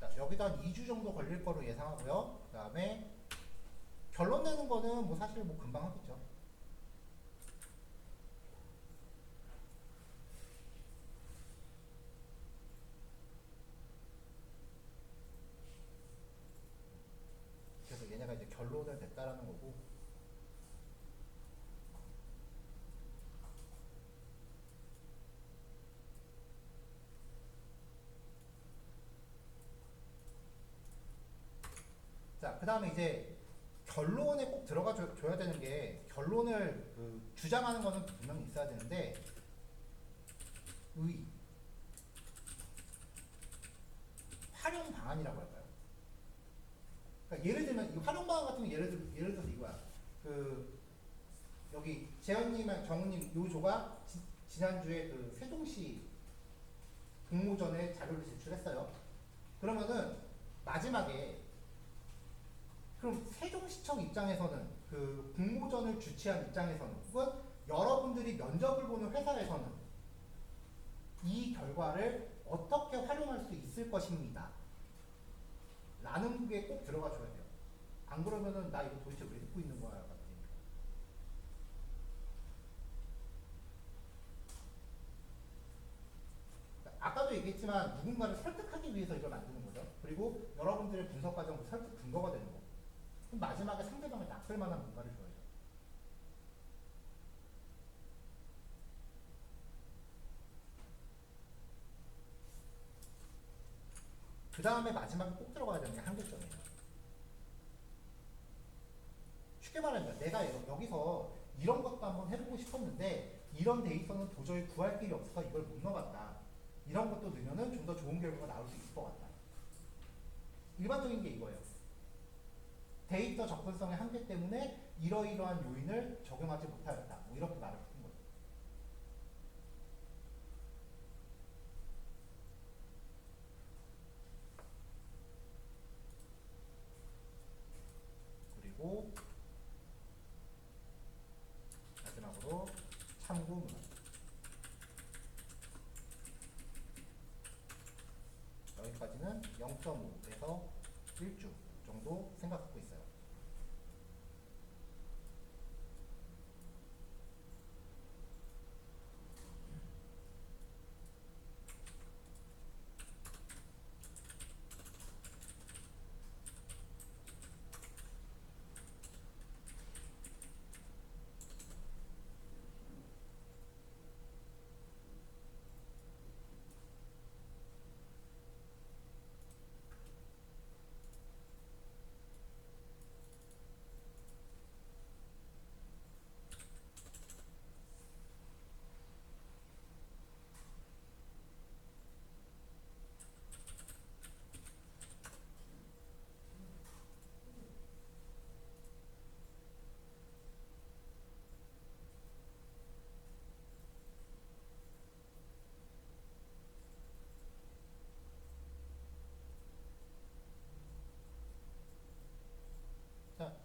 S1: 자, 여기도 한 2주 정도 걸릴 거로 예상하고요. 그 다음에 결론 내는 거는 뭐 사실 뭐 금방 하겠죠. 그래서 얘네가 이제 결론을 냈다라는 거고. 자, 그 다음에 이제 결론에 꼭 들어가 줘야 되는 게, 결론을 그 주장하는 거는 분명히 있어야 되는데, 활용 방안이라고 할까요? 그러니까 예를 들면 이 활용 방안 같은 거 예를 들어서 이거야. 그 여기 재현님이랑 정우님 요 조가 지난주에 그 세종시 공모전에 자료를 제출했어요. 그러면은 마지막에, 그럼 세종시청 입장에서는, 그 공모전을 주최한 입장에서는, 혹은 여러분들이 면접을 보는 회사에서는 이 결과를 어떻게 활용할 수 있을 것입니다. 라는 게 꼭 들어가 줘야 돼요. 안 그러면은 나 이거 도대체 왜 듣고 있는 거야? 같은. 아까도 얘기했지만 누군가를 설득하기 위해서 이걸 만드는 거죠. 그리고 여러분들의 분석 과정도 설득 근거가 되는 거고. 그럼 마지막에 상대방을 낚을 만한 뭔가를 줘야죠. 그 다음에 마지막에 꼭 들어가야 되는 게 한계점이에요. 쉽게 말하면 내가 여기서 이런 것도 한번 해보고 싶었는데 이런 데이터는 도저히 구할 길이 없어서 이걸 못 넣어봤다. 이런 것도 넣으면 좀 더 좋은 결과가 나올 수 있을 것 같다. 일반적인 게 이거예요. 데이터 접근성의 한계 때문에 이러이러한 요인을 적용하지 못하였다. 뭐 이렇게 말을 하는 거죠. 그리고 마지막으로 참고 문헌. 여기까지는 0.5에서 1주 정도 생각하고 있어요.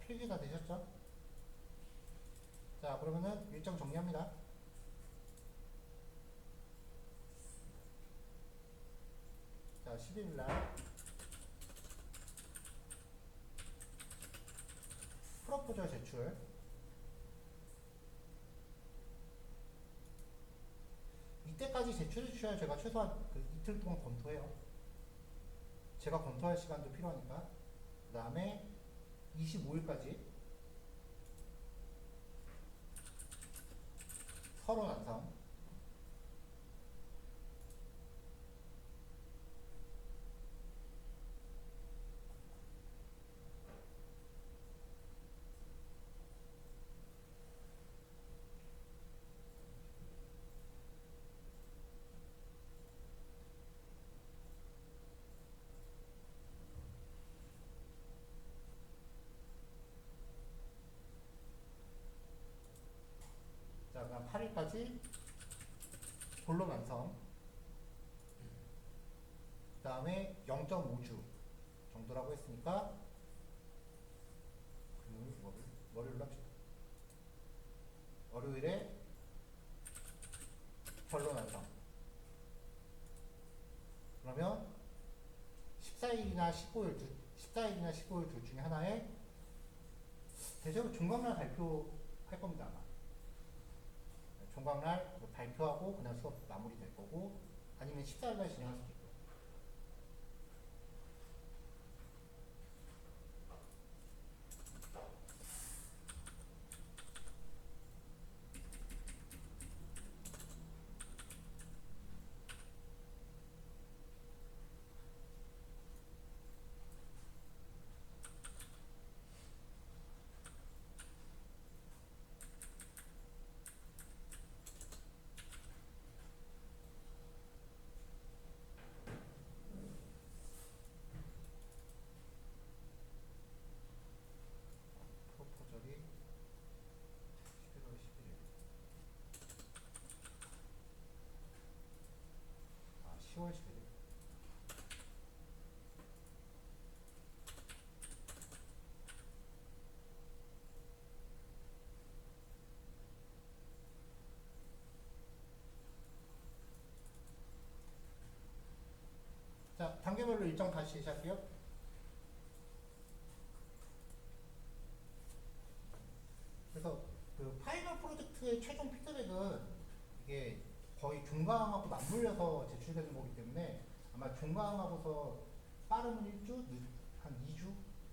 S1: 필기 다 되셨죠? 자, 그러면은 일정 정리합니다. 자, 11일 날 프로포절 제출. 이때까지 제출해 주셔야 제가 최소한 그 이틀 동안 검토해요. 제가 검토할 시간도 필요하니까. 그 다음에 25일까지 서론 완성. 자, 그럼 8일까지 본론 완성. 그 다음에 0.5주 정도라고 했으니까 금요일, 월요일로 합시다. 월요일에 결론 완성. 그러면 14일이나 15일 둘 중에 하나에 대체로 종강날 발표할 겁니다, 아마. 종강날 발표하고 그날 수업 마무리될 거고, 아니면 14일날 진행할 수도 있고. 프로포절이 11월 11일. 아, 10월 11일. 자, 단계별로 일정 다시 시작해요. 그래서 그 파이널 프로젝트의 최종 피드백은 이게 거의 종강하고 맞물려서 제출되는 거기 때문에 아마 종강하고서 빠르면 1주, 한 2주,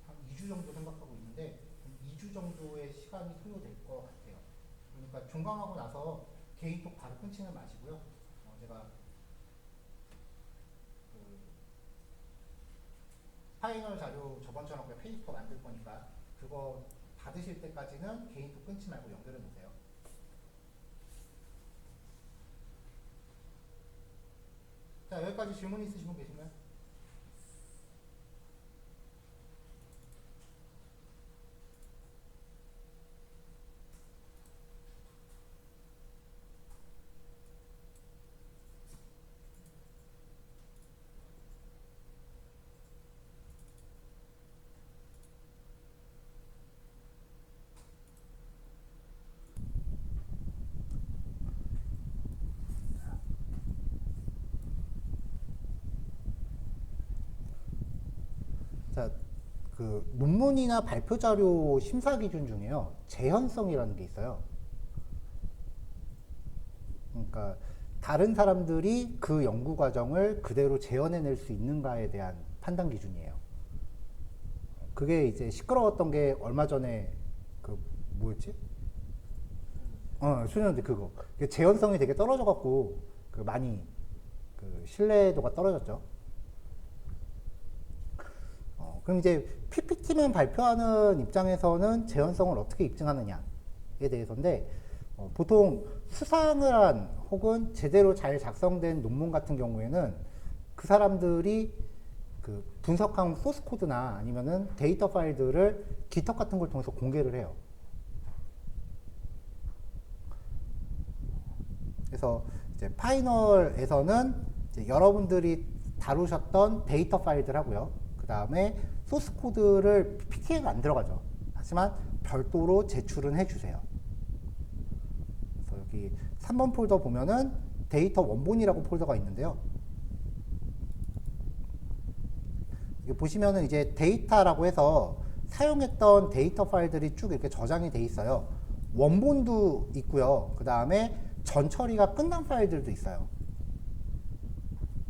S1: 한 2주 정도 생각하고 있는데 한 2주 정도의 시간이 소요될 것 같아요. 그러니까 종강하고 나서 개인톡 바로 끊지는 마시고요. 제가 그 파이널 자료 저번처럼 그냥 페이퍼 만들 거니까 그거 받으실 때까지는 개인톡 끊지 말고 연결해 놓으세요. 자, 여기까지 질문 있으신 분 계신가요? 자, 그 논문이나 발표 자료 심사 기준 중에요. 재현성이라는 게 있어요. 그러니까 다른 사람들이 그 연구 과정을 그대로 재현해낼 수 있는가에 대한 판단 기준이에요. 그게 이제 시끄러웠던 게 얼마 전에 그 뭐였지? 수련인데 그거. 재현성이 되게 떨어져갖고 그 많이 그 신뢰도가 떨어졌죠. 그럼 이제 PPT만 발표하는 입장에서는 재현성을 어떻게 입증하느냐에 대해서인데 보통 수상을 한 혹은 제대로 잘 작성된 논문 같은 경우에는 그 사람들이 그 분석한 소스 코드나 아니면은 데이터 파일들을 GitHub 같은 걸 통해서 공개를 해요. 그래서 이제 파이널에서는 이제 여러분들이 다루셨던 데이터 파일들 하고요. 그 다음에 소스 코드를 PPT에는 안 들어가죠. 하지만 별도로 제출은 해주세요. 그래서 여기 3번 폴더 보면은 데이터 원본이라고 폴더가 있는데요. 여기 보시면은 이제 데이터라고 해서 사용했던 데이터 파일들이 쭉 이렇게 저장이 돼 있어요. 원본도 있고요. 그 다음에 전 처리가 끝난 파일들도 있어요.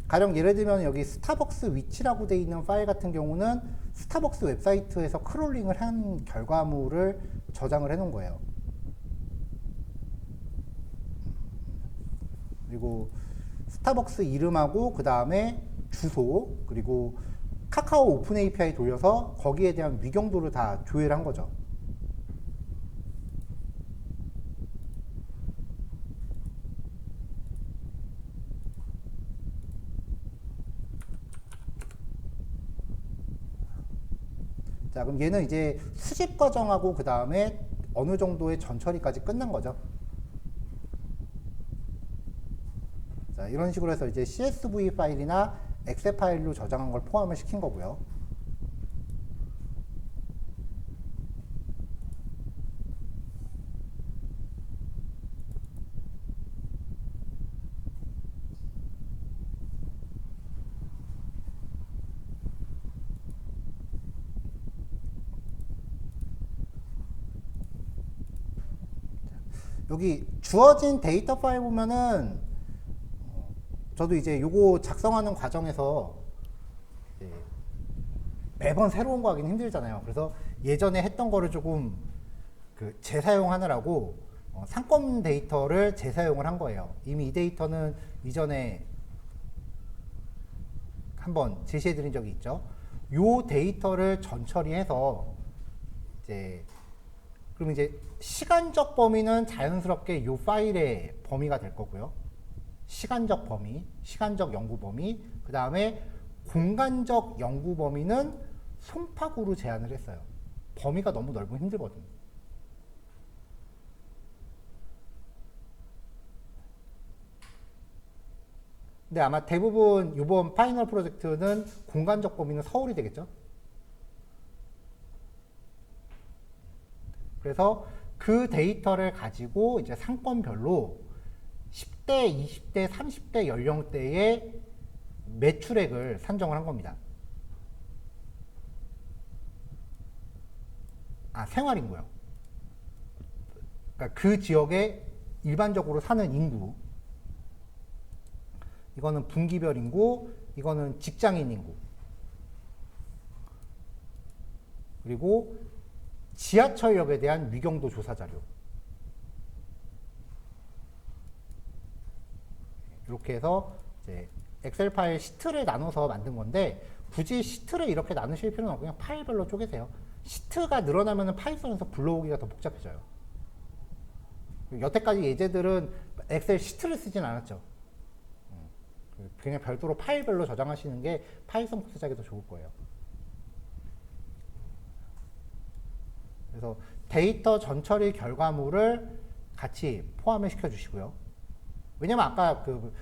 S1: 가령 예를 들면 여기 스타벅스 위치라고 돼 있는 파일 같은 경우는 스타벅스 웹사이트에서 크롤링을 한 결과물을 저장을 해 놓은 거예요. 그리고 스타벅스 이름하고 그 다음에 주소 그리고 카카오 오픈 API 돌려서 거기에 대한 위경도를 다 조회를 한 거죠. 자, 그럼 얘는 이제 수집 과정하고 그 다음에 어느 정도의 전처리까지 끝난 거죠. 자, 이런 식으로 해서 이제 CSV 파일이나 엑셀 파일로 저장한 걸 포함을 시킨 거고요. 여기 주어진 데이터 파일 보면은 저도 이제 요거 작성하는 과정에서 이제 매번 새로운 거 하기는 힘들잖아요. 그래서 예전에 했던 거를 조금 그 재사용하느라고 상권 데이터를 재사용을 한 거예요. 이미 이 데이터는 이전에 한번 제시해 드린 적이 있죠. 요 데이터를 전처리해서 이제 그럼 이제 시간적 범위는 자연스럽게 요 파일의 범위가 될 거고요. 시간적 범위, 시간적 연구 범위, 그 다음에 공간적 연구 범위는 송파구로 제한을 했어요. 범위가 너무 넓으면 힘들거든요. 근데 아마 대부분 이번 파이널 프로젝트는 공간적 범위는 서울이 되겠죠. 그래서 그 데이터를 가지고 이제 상권별로 10대, 20대, 30대 연령대의 매출액을 산정을 한 겁니다. 아, 생활인구요. 그러니까 그 지역에 일반적으로 사는 인구. 이거는 분기별 인구, 이거는 직장인 인구. 그리고 지하철역에 대한 위경도 조사 자료. 이렇게 해서 이제 엑셀 파일 시트를 나눠서 만든 건데 굳이 시트를 이렇게 나누실 필요는 없고 그냥 파일별로 쪼개세요. 시트가 늘어나면 파이썬에서 불러오기가 더 복잡해져요. 여태까지 예제들은 엑셀 시트를 쓰진 않았죠. 그냥 별도로 파일별로 저장하시는 게 파이썬 코드 짜기 더 좋을 거예요. 그래서 데이터 전처리 결과물을 같이 포함을 시켜주시고요. 왜냐면 아까 그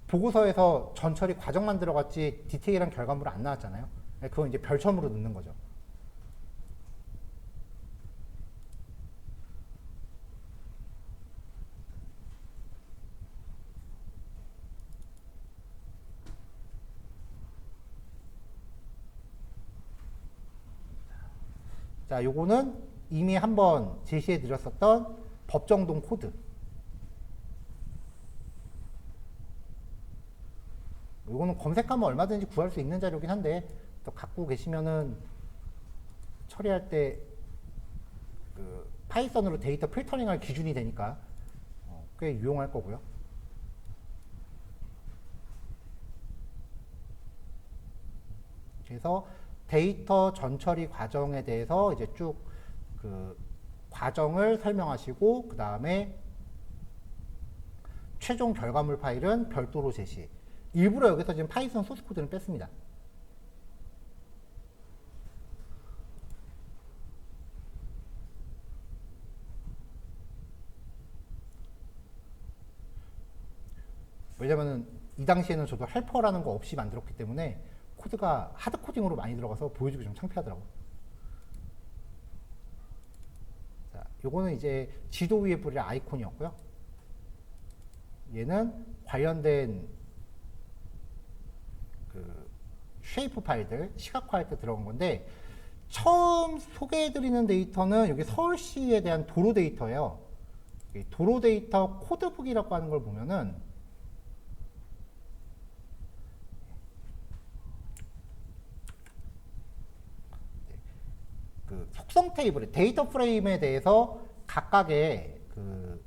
S1: 보고서에서 전처리 과정만 들어갔지 디테일한 결과물은 안 나왔잖아요. 그건 이제 별첨으로 넣는 거죠. 자, 요거는 이미 한번 제시해 드렸었던 법정동 코드. 요거는 검색하면 얼마든지 구할 수 있는 자료긴 한데 또 갖고 계시면은 처리할 때 그 파이썬으로 데이터 필터링할 기준이 되니까 꽤 유용할 거고요. 그래서 데이터 전처리 과정에 대해서 이제 쭉 그 과정을 설명하시고 그 다음에 최종 결과물 파일은 별도로 제시. 일부러 여기서 지금 파이썬 소스 코드는 뺐습니다. 왜냐면은 이 당시에는 저도 헬퍼라는 거 없이 만들었기 때문에 코드가 하드 코딩으로 많이 들어가서 보여주기 좀 창피하더라고요. 요거는 이제 지도 위에 뿌릴 아이콘이었고요. 얘는 관련된 그 쉐이프 파일들 시각화할 때 들어간 건데, 처음 소개해드리는 데이터는 여기 서울시에 대한 도로 데이터예요. 이 도로 데이터 코드북이라고 하는 걸 보면은 그 속성 테이블, 데이터 프레임에 대해서 각각의 그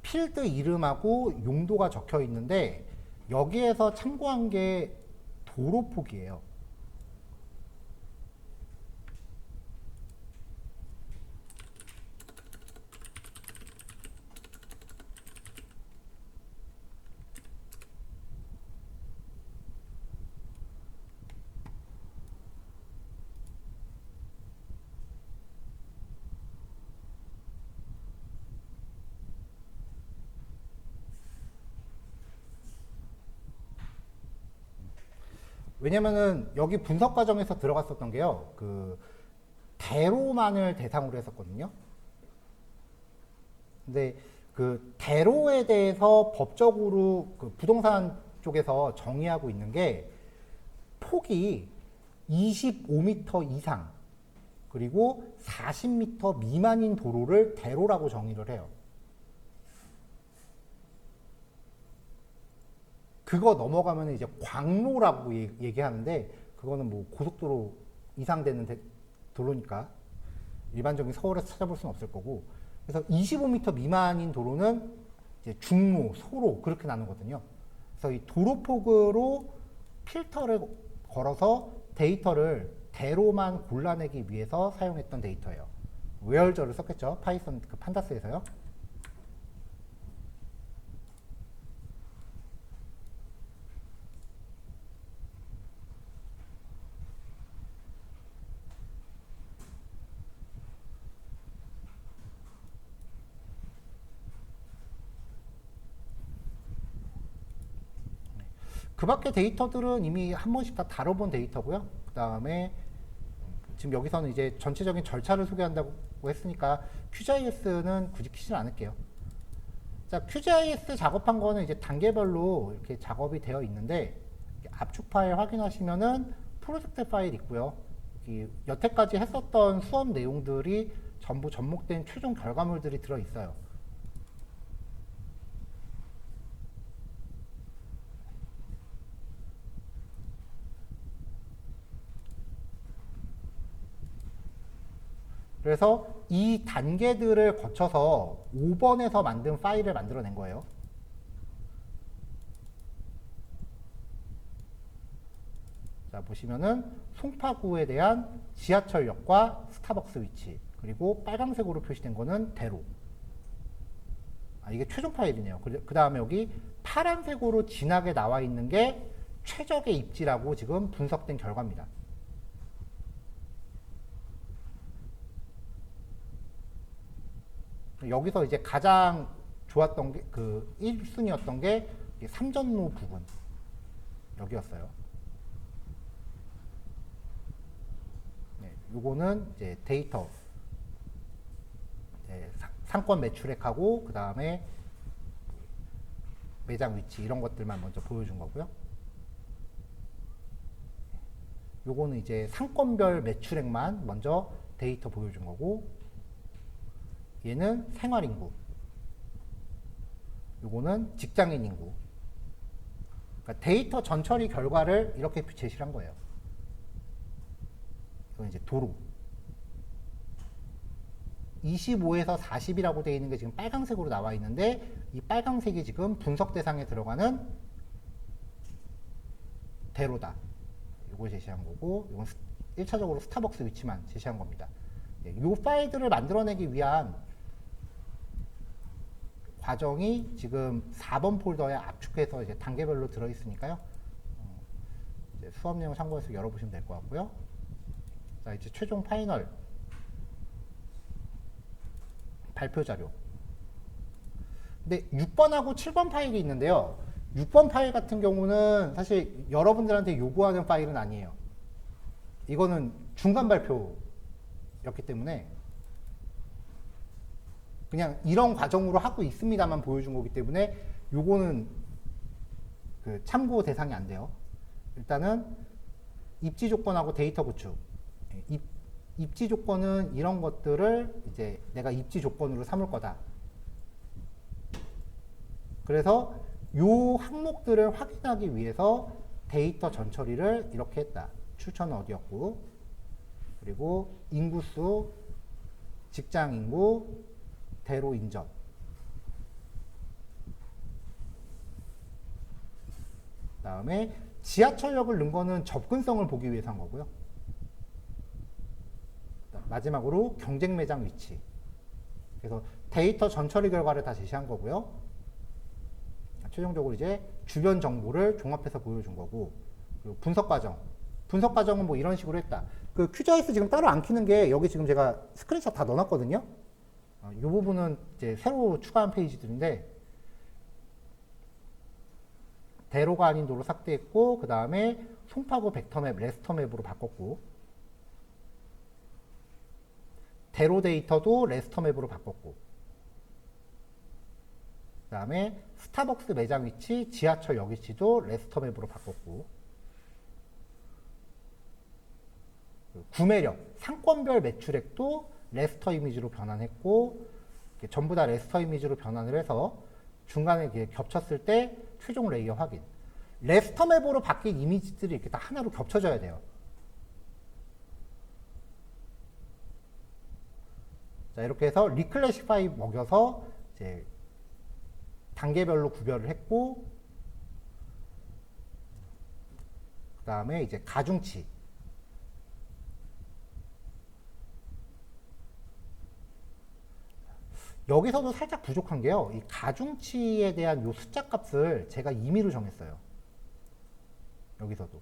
S1: 필드 이름하고 용도가 적혀 있는데, 여기에서 참고한 게 도로폭이에요. 왜냐면은 여기 분석 과정에서 들어갔었던 게요, 그 대로만을 대상으로 했었거든요. 근데 그 대로에 대해서 법적으로 그 부동산 쪽에서 정의하고 있는 게, 폭이 25m 이상 그리고 40m 미만인 도로를 대로라고 정의를 해요. 그거 넘어가면 이제 광로라고 얘기하는데, 그거는 뭐 고속도로 이상 되는 도로니까 일반적인 서울에서 찾아볼 수는 없을 거고, 그래서 25m 미만인 도로는 이제 중로, 소로 그렇게 나누거든요. 그래서 이 도로폭으로 필터를 걸어서 데이터를 대로만 골라내기 위해서 사용했던 데이터예요. 웨얼저를 썼겠죠, 파이썬 그 판다스에서요. 그 밖에 데이터들은 이미 한 번씩 다 다뤄본 데이터고요. 그 다음에 지금 여기서는 이제 전체적인 절차를 소개한다고 했으니까 QGIS는 굳이 키지는 않을게요. 자, QGIS 작업한 거는 이제 단계별로 이렇게 작업이 되어 있는데, 압축 파일 확인하시면은 프로젝트 파일 있고요. 여태까지 했었던 수업 내용들이 전부 접목된 최종 결과물들이 들어 있어요. 그래서 이 단계들을 거쳐서 5번에서 만든 파일을 만들어낸 거예요. 자, 보시면은 송파구에 대한 지하철역과 스타벅스 위치, 그리고 빨간색으로 표시된 거는 대로. 이게 최종 파일이네요. 그 다음에 여기 파란색으로 진하게 나와 있는 게 최적의 입지라고 지금 분석된 결과입니다. 여기서 이제 가장 좋았던 게, 그 1순위였던 게 삼전로 부분 여기였어요. 네, 요거는 이제 데이터 상권 매출액하고 그 다음에 매장 위치 이런 것들만 먼저 보여준 거고요. 요거는 이제 상권별 매출액만 먼저 데이터 보여준 거고, 얘는 생활인구, 요거는 직장인 인구. 그러니까 데이터 전처리 결과를 이렇게 제시를 한 거예요. 이건 이제 도로. 25에서 40이라고 되어 있는 게 지금 빨강색으로 나와 있는데, 이 빨강색이 지금 분석 대상에 들어가는 대로다. 요걸 제시한 거고, 이건 1차적으로 스타벅스 위치만 제시한 겁니다. 이 파일들을 만들어내기 위한 과정이 지금 4번 폴더에 압축해서 이제 단계별로 들어있으니까요. 이제 수업 내용 참고해서 열어보시면 될 것 같고요. 자, 이제 최종 파이널 발표 자료. 근데 6번하고 7번 파일이 있는데요. 6번 파일 같은 경우는 사실 여러분들한테 요구하는 파일은 아니에요. 이거는 중간 발표 였기 때문에 그냥 이런 과정으로 하고 있습니다만 보여준 거기 때문에 요거는 그 참고 대상이 안 돼요. 일단은 입지 조건하고 데이터 구축. 입지 조건은 이런 것들을 이제 내가 입지 조건으로 삼을 거다. 그래서 요 항목들을 확인하기 위해서 데이터 전처리를 이렇게 했다. 출처는 어디였고, 그리고 인구수, 직장 인구, 대로 인접. 다음에 지하철역을 넣은 거는 접근성을 보기 위해서 한 거고요. 마지막으로 경쟁 매장 위치. 그래서 데이터 전처리 결과를 다 제시한 거고요. 최종적으로 이제 주변 정보를 종합해서 보여준 거고, 그리고 분석 과정. 분석 과정은 뭐 이런 식으로 했다. 그 QGIS 지금 따로 안 키는 게 여기 지금 제가 스크린샷 다 넣어놨거든요. 이 부분은 이제 새로 추가한 페이지들인데, 대로가 아닌 도로 삭제했고, 그 다음에 송파구 벡터맵, 레스터맵으로 바꿨고, 대로 데이터도 레스터맵으로 바꿨고, 그 다음에 스타벅스 매장 위치, 지하철역 위치도 레스터맵으로 바꿨고, 구매력, 상권별 매출액도 레스터 이미지로 변환했고, 전부 다 레스터 이미지로 변환을 해서 중간에 이게 겹쳤을 때 최종 레이어 확인. 레스터 맵으로 바뀐 이미지들이 이렇게 다 하나로 겹쳐져야 돼요. 자, 이렇게 해서 리클래시파이 먹여서 이제 단계별로 구별을 했고, 그 다음에 이제 가중치. 여기서도 살짝 부족한 게요. 이 가중치에 대한 요 숫자 값을 제가 임의로 정했어요. 여기서도.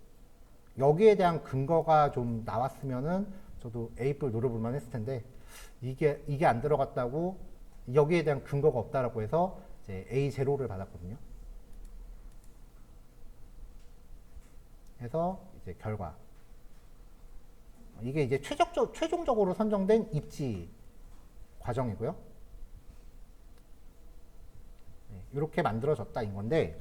S1: 여기에 대한 근거가 좀 나왔으면은 저도 A4 노려볼만 했을 텐데, 이게 안 들어갔다고 여기에 대한 근거가 없다라고 해서 이제 A0를 받았거든요. 해서 이제 결과. 이게 이제 최종적으로 선정된 입지 과정이고요. 이렇게 만들어졌다인 건데,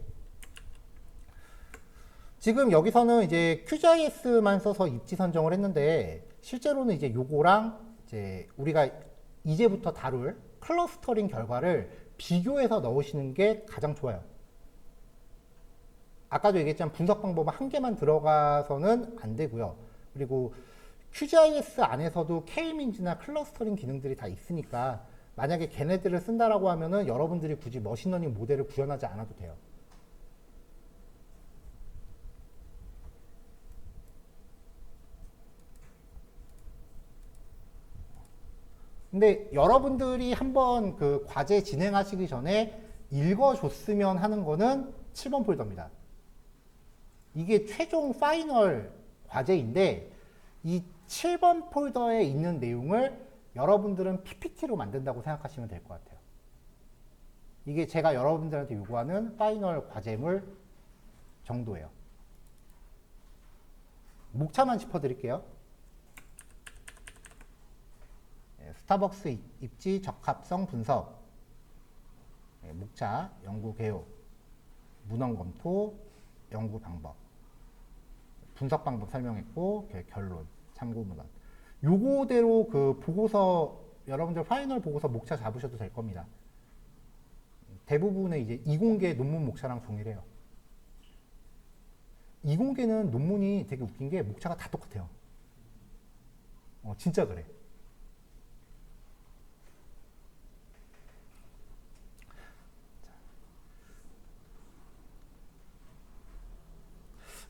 S1: 지금 여기서는 이제 QGIS만 써서 입지 선정을 했는데, 실제로는 이제 요거랑 이제 우리가 이제부터 다룰 클러스터링 결과를 비교해서 넣으시는 게 가장 좋아요. 아까도 얘기했지만 분석 방법은 한 개만 들어가서는 안 되고요. 그리고 QGIS 안에서도 K-민즈나 클러스터링 기능들이 다 있으니까 만약에 걔네들을 쓴다라고 하면은 여러분들이 굳이 머신러닝 모델을 구현하지 않아도 돼요. 근데 여러분들이 한번 그 과제 진행하시기 전에 읽어줬으면 하는 거는 7번 폴더입니다. 이게 최종 파이널 과제인데, 이 7번 폴더에 있는 내용을 여러분들은 PPT로 만든다고 생각하시면 될 것 같아요. 이게 제가 여러분들한테 요구하는 파이널 과제물 정도예요. 목차만 짚어드릴게요. 스타벅스 입지 적합성 분석, 목차, 연구 개요, 문헌 검토, 연구 방법, 분석 방법 설명했고, 결론, 참고 문헌. 요거대로 그 보고서, 여러분들 파이널 보고서 목차 잡으셔도 될 겁니다. 대부분의 이제 이공계 논문 목차랑 동일해요. 이공계는 논문이 되게 웃긴 게 목차가 다 똑같아요. 진짜 그래.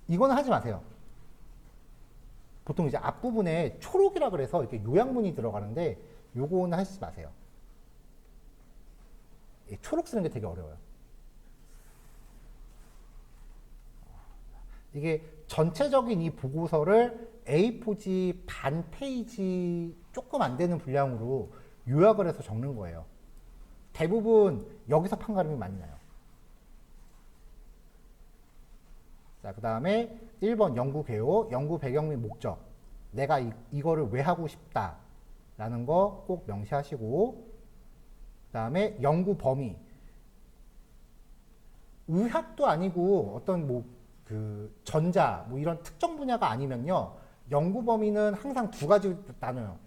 S1: 이거는 하지 마세요. 보통 이제 앞부분에 초록이라 그래서 이렇게 요약문이 들어가는데 요거는 하시지 마세요. 초록 쓰는 게 되게 어려워요. 이게 전체적인 이 보고서를 A4지 반 페이지 조금 안 되는 분량으로 요약을 해서 적는 거예요. 대부분 여기서 판가름이 많이 나요. 자, 그 다음에 1번 연구 개요, 연구 배경 및 목적. 내가 이거를 왜 하고 싶다. 라는 거 꼭 명시하시고, 그 다음에 연구 범위. 의학도 아니고 어떤 뭐 그 전자 뭐 이런 특정 분야가 아니면요, 연구 범위는 항상 두 가지로 나눠요.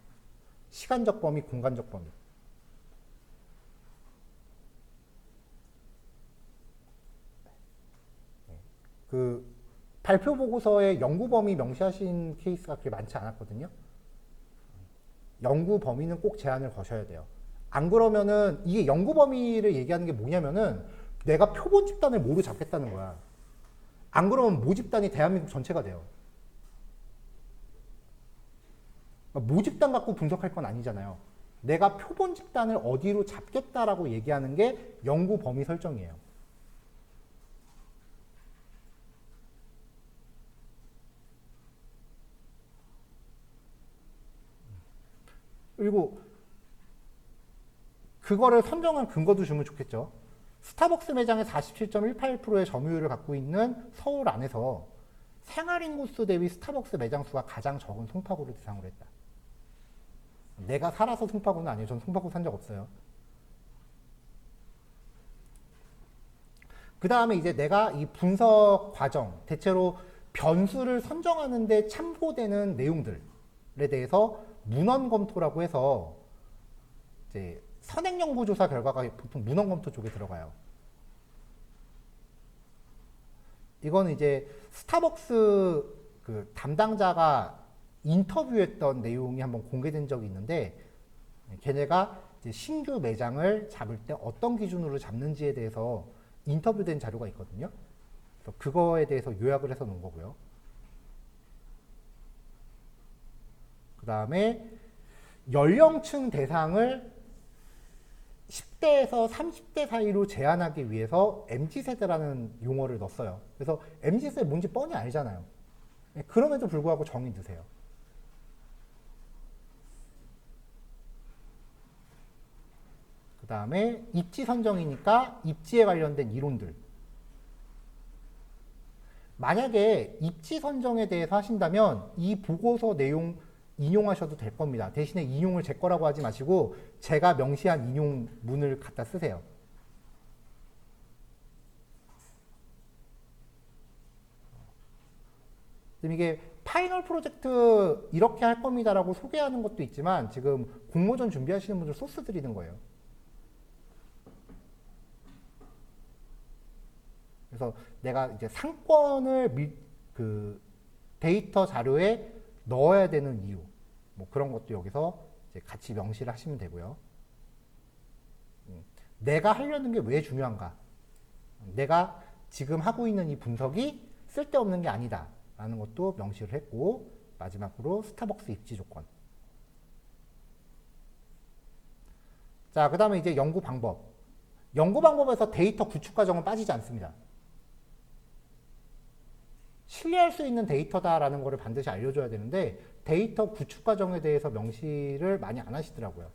S1: 시간적 범위, 공간적 범위. 그 발표 보고서에 연구 범위 명시하신 케이스가 그렇게 많지 않았거든요. 연구 범위는 꼭 제한을 거셔야 돼요. 안 그러면은 이게 연구 범위를 얘기하는 게 뭐냐면은 내가 표본 집단을 뭐로 잡겠다는 거야. 안 그러면 모집단이 대한민국 전체가 돼요. 모집단 갖고 분석할 건 아니잖아요. 내가 표본 집단을 어디로 잡겠다라고 얘기하는 게 연구 범위 설정이에요. 그리고 그거를 선정한 근거도 주면 좋겠죠. 스타벅스 매장의 47.18%의 점유율을 갖고 있는 서울 안에서 생활인구수 대비 스타벅스 매장 수가 가장 적은 송파구를 대상으로 했다. 내가 살아서 송파구는 아니에요. 전 송파구 산 적 없어요. 그 다음에 이제 내가 이 분석 과정, 대체로 변수를 선정하는데 참고되는 내용들에 대해서 문헌 검토라고 해서 이제 선행연구조사 결과가 보통 문헌 검토 쪽에 들어가요. 이거는 이제 스타벅스 그 담당자가 인터뷰했던 내용이 한번 공개된 적이 있는데, 걔네가 이제 신규 매장을 잡을 때 어떤 기준으로 잡는지에 대해서 인터뷰된 자료가 있거든요. 그래서 그거에 대해서 요약을 해서 놓은 거고요. 그 다음에 연령층 대상을 10대에서 30대 사이로 제한하기 위해서 MZ세대라는 용어를 넣었어요. 그래서 MZ세대 뭔지 뻔히 알잖아요. 그럼에도 불구하고 정의 드세요. 그 다음에 입지 선정이니까 입지에 관련된 이론들. 만약에 입지 선정에 대해서 하신다면 이 보고서 내용 인용하셔도 될 겁니다. 대신에 인용을 제 거라고 하지 마시고 제가 명시한 인용문을 갖다 쓰세요. 지금 이게 파이널 프로젝트 이렇게 할 겁니다라고 소개하는 것도 있지만 지금 공모전 준비하시는 분들 소스 드리는 거예요. 그래서 내가 이제 상권을 그 데이터 자료에 넣어야 되는 이유, 뭐 그런 것도 여기서 이제 같이 명시를 하시면 되고요. 내가 하려는 게 왜 중요한가? 내가 지금 하고 있는 이 분석이 쓸데없는 게 아니다 라는 것도 명시를 했고, 마지막으로 스타벅스 입지 조건. 자, 그 다음에 이제 연구 방법. 연구 방법에서 데이터 구축 과정은 빠지지 않습니다. 신뢰할 수 있는 데이터다라는 것을 반드시 알려줘야 되는데 데이터 구축 과정에 대해서 명시를 많이 안 하시더라고요.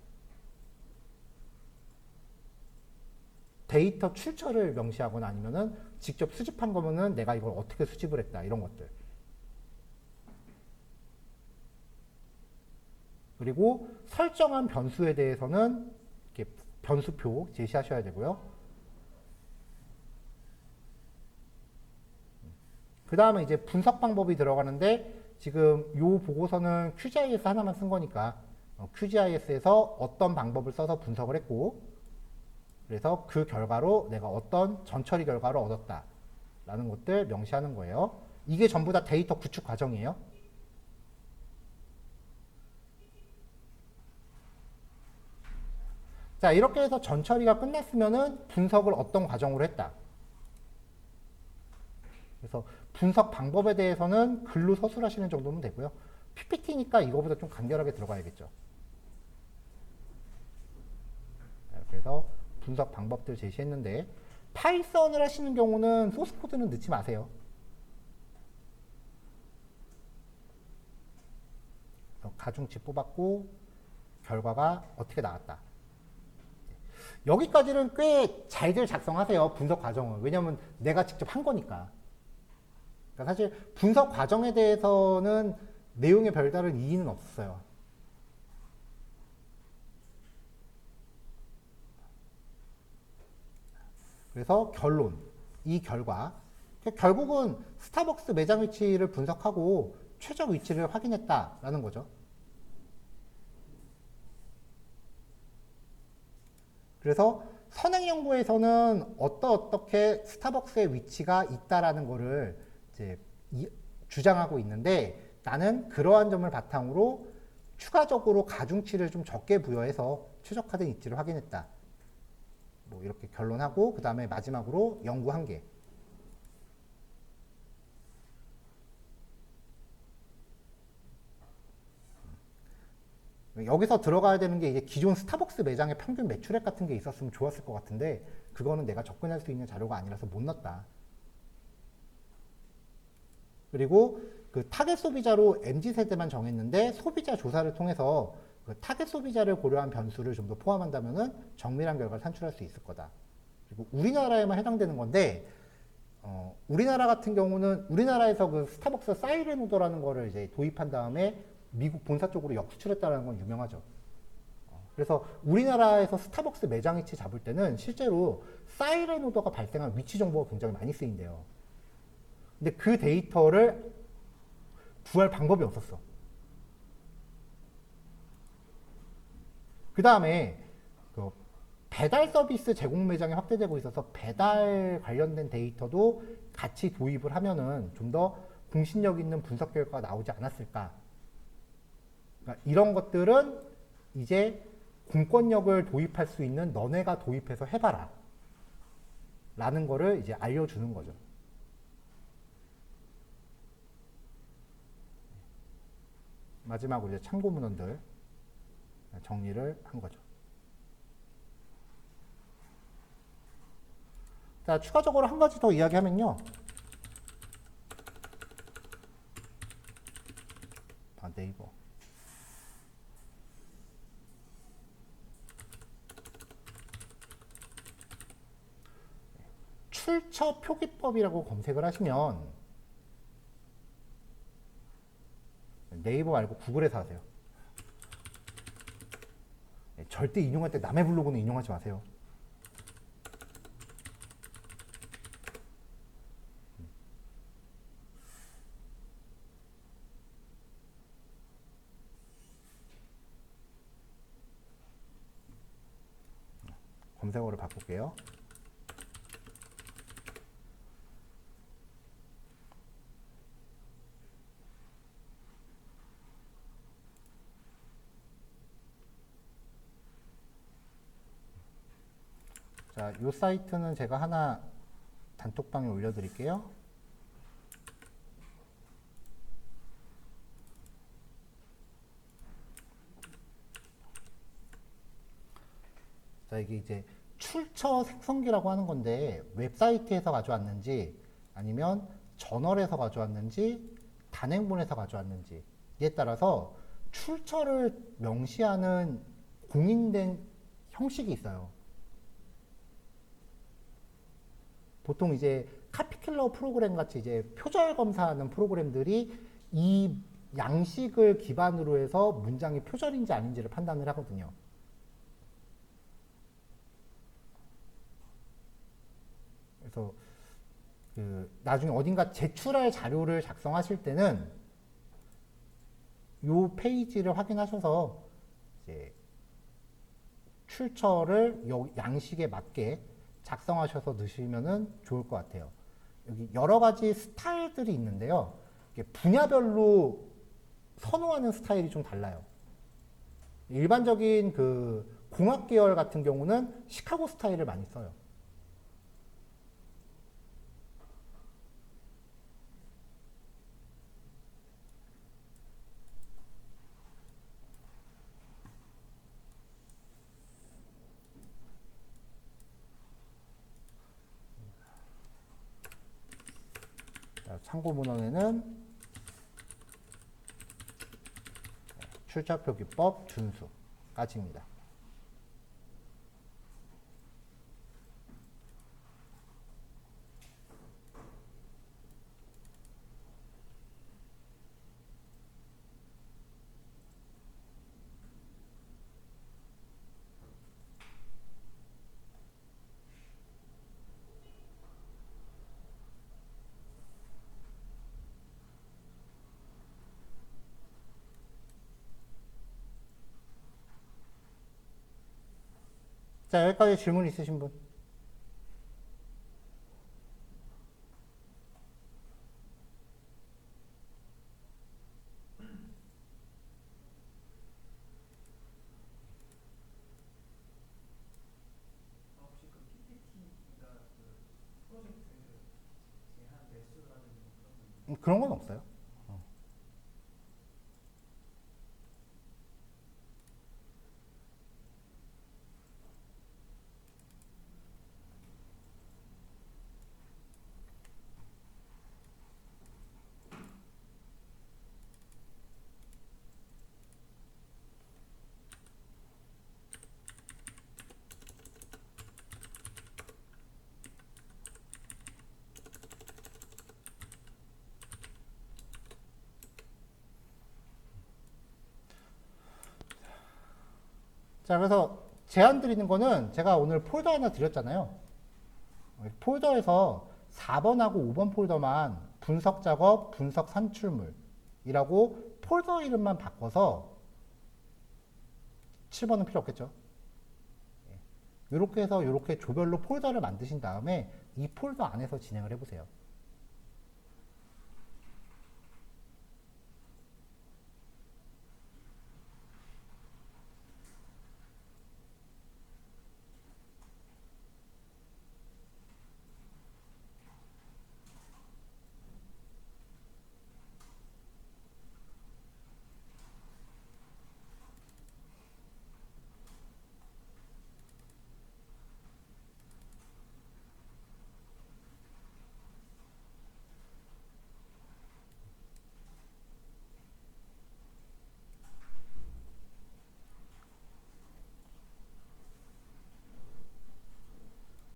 S1: 데이터 출처를 명시하거나 아니면은 직접 수집한 거면은 내가 이걸 어떻게 수집을 했다 이런 것들. 그리고 설정한 변수에 대해서는 이렇게 변수표 제시하셔야 되고요. 그 다음에 이제 분석 방법이 들어가는데 지금 요 보고서는 QGIS 하나만 쓴 거니까 QGIS에서 어떤 방법을 써서 분석을 했고, 그래서 그 결과로 내가 어떤 전처리 결과를 얻었다 라는 것들 명시하는 거예요. 이게 전부 다 데이터 구축 과정이에요. 자, 이렇게 해서 전처리가 끝났으면은 분석을 어떤 과정으로 했다. 그래서 분석 방법에 대해서는 글로 서술하시는 정도면 되고요. PPT니까 이거보다 좀 간결하게 들어가야겠죠. 그래서 분석 방법들 제시했는데 파이썬을 하시는 경우는 소스 코드는 넣지 마세요. 가중치 뽑았고 결과가 어떻게 나왔다. 여기까지는 꽤 잘들 작성하세요. 분석 과정은. 왜냐하면 내가 직접 한 거니까. 그러니까 사실 분석 과정에 대해서는 내용에 별다른 이의는 없어요. 그래서 결론, 이 결과. 결국은 스타벅스 매장 위치를 분석하고 최적 위치를 확인했다라는 거죠. 그래서 선행 연구에서는 어떻게 스타벅스의 위치가 있다라는 거를 이제 주장하고 있는데, 나는 그러한 점을 바탕으로 추가적으로 가중치를 좀 적게 부여해서 최적화된 위치를 확인했다. 뭐 이렇게 결론하고, 그 다음에 마지막으로 연구 한계. 여기서 들어가야 되는 게 이제 기존 스타벅스 매장의 평균 매출액 같은 게 있었으면 좋았을 것 같은데, 그거는 내가 접근할 수 있는 자료가 아니라서 못 넣었다. 그리고 그 타겟 소비자로 MZ세대만 정했는데, 소비자 조사를 통해서 그 타겟 소비자를 고려한 변수를 좀 더 포함한다면은 정밀한 결과를 산출할 수 있을 거다. 그리고 우리나라에만 해당되는 건데, 우리나라 같은 경우는 우리나라에서 그 스타벅스 사이렌 오더라는 거를 이제 도입한 다음에 미국 본사 쪽으로 역수출했다는 건 유명하죠. 그래서 우리나라에서 스타벅스 매장 위치 잡을 때는 실제로 사이렌 오더가 발생한 위치 정보가 굉장히 많이 쓰인대요. 근데 그 데이터를 구할 방법이 없었어. 그 다음에 그 배달 서비스 제공 매장이 확대되고 있어서 배달 관련된 데이터도 같이 도입을 하면은 좀 더 공신력 있는 분석 결과가 나오지 않았을까. 그러니까 이런 것들은 이제 공권력을 도입할 수 있는 너네가 도입해서 해봐라. 라는 거를 이제 알려주는 거죠. 마지막으로 이제 참고 문헌들 정리를 한 거죠. 자, 추가적으로 한 가지 더 이야기하면요. 네이버. 출처 표기법이라고 검색을 하시면 네이버 말고 구글에서 하세요. 절대 인용할 때 남의 블로그는 인용하지 마세요. 검색어를 바꿀게요. 자, 이 사이트는 제가 하나 단톡방에 올려드릴게요. 자, 이게 이제 출처 생성기라고 하는 건데, 웹사이트에서 가져왔는지 아니면 저널에서 가져왔는지 단행본에서 가져왔는지에 따라서 출처를 명시하는 공인된 형식이 있어요. 보통 이제 카피킬러 프로그램 같이 이제 표절 검사하는 프로그램들이 이 양식을 기반으로 해서 문장이 표절인지 아닌지를 판단을 하거든요. 그래서 그 나중에 어딘가 제출할 자료를 작성하실 때는 이 페이지를 확인하셔서 이제 출처를 요 양식에 맞게 작성하셔서 넣으시면 좋을 것 같아요. 여기 여러 가지 스타일들이 있는데요. 분야별로 선호하는 스타일이 좀 달라요. 일반적인 그 공학 계열 같은 경우는 시카고 스타일을 많이 써요. 참고 문헌에는 출처표기법 준수까지입니다. 자, 여기까지 질문 있으신 분?
S2: 혹시 그 PPT가 그 프로젝트 제한 매수라든지 뭐 그런 거
S1: 그런 건 없어요. 자, 그래서 제안 드리는 거는 제가 오늘 폴더 하나 드렸잖아요. 폴더에서 4번하고 5번 폴더만 분석 작업, 분석 산출물이라고 폴더 이름만 바꿔서 7번은 필요 없겠죠. 이렇게 해서 이렇게 조별로 폴더를 만드신 다음에 이 폴더 안에서 진행을 해보세요.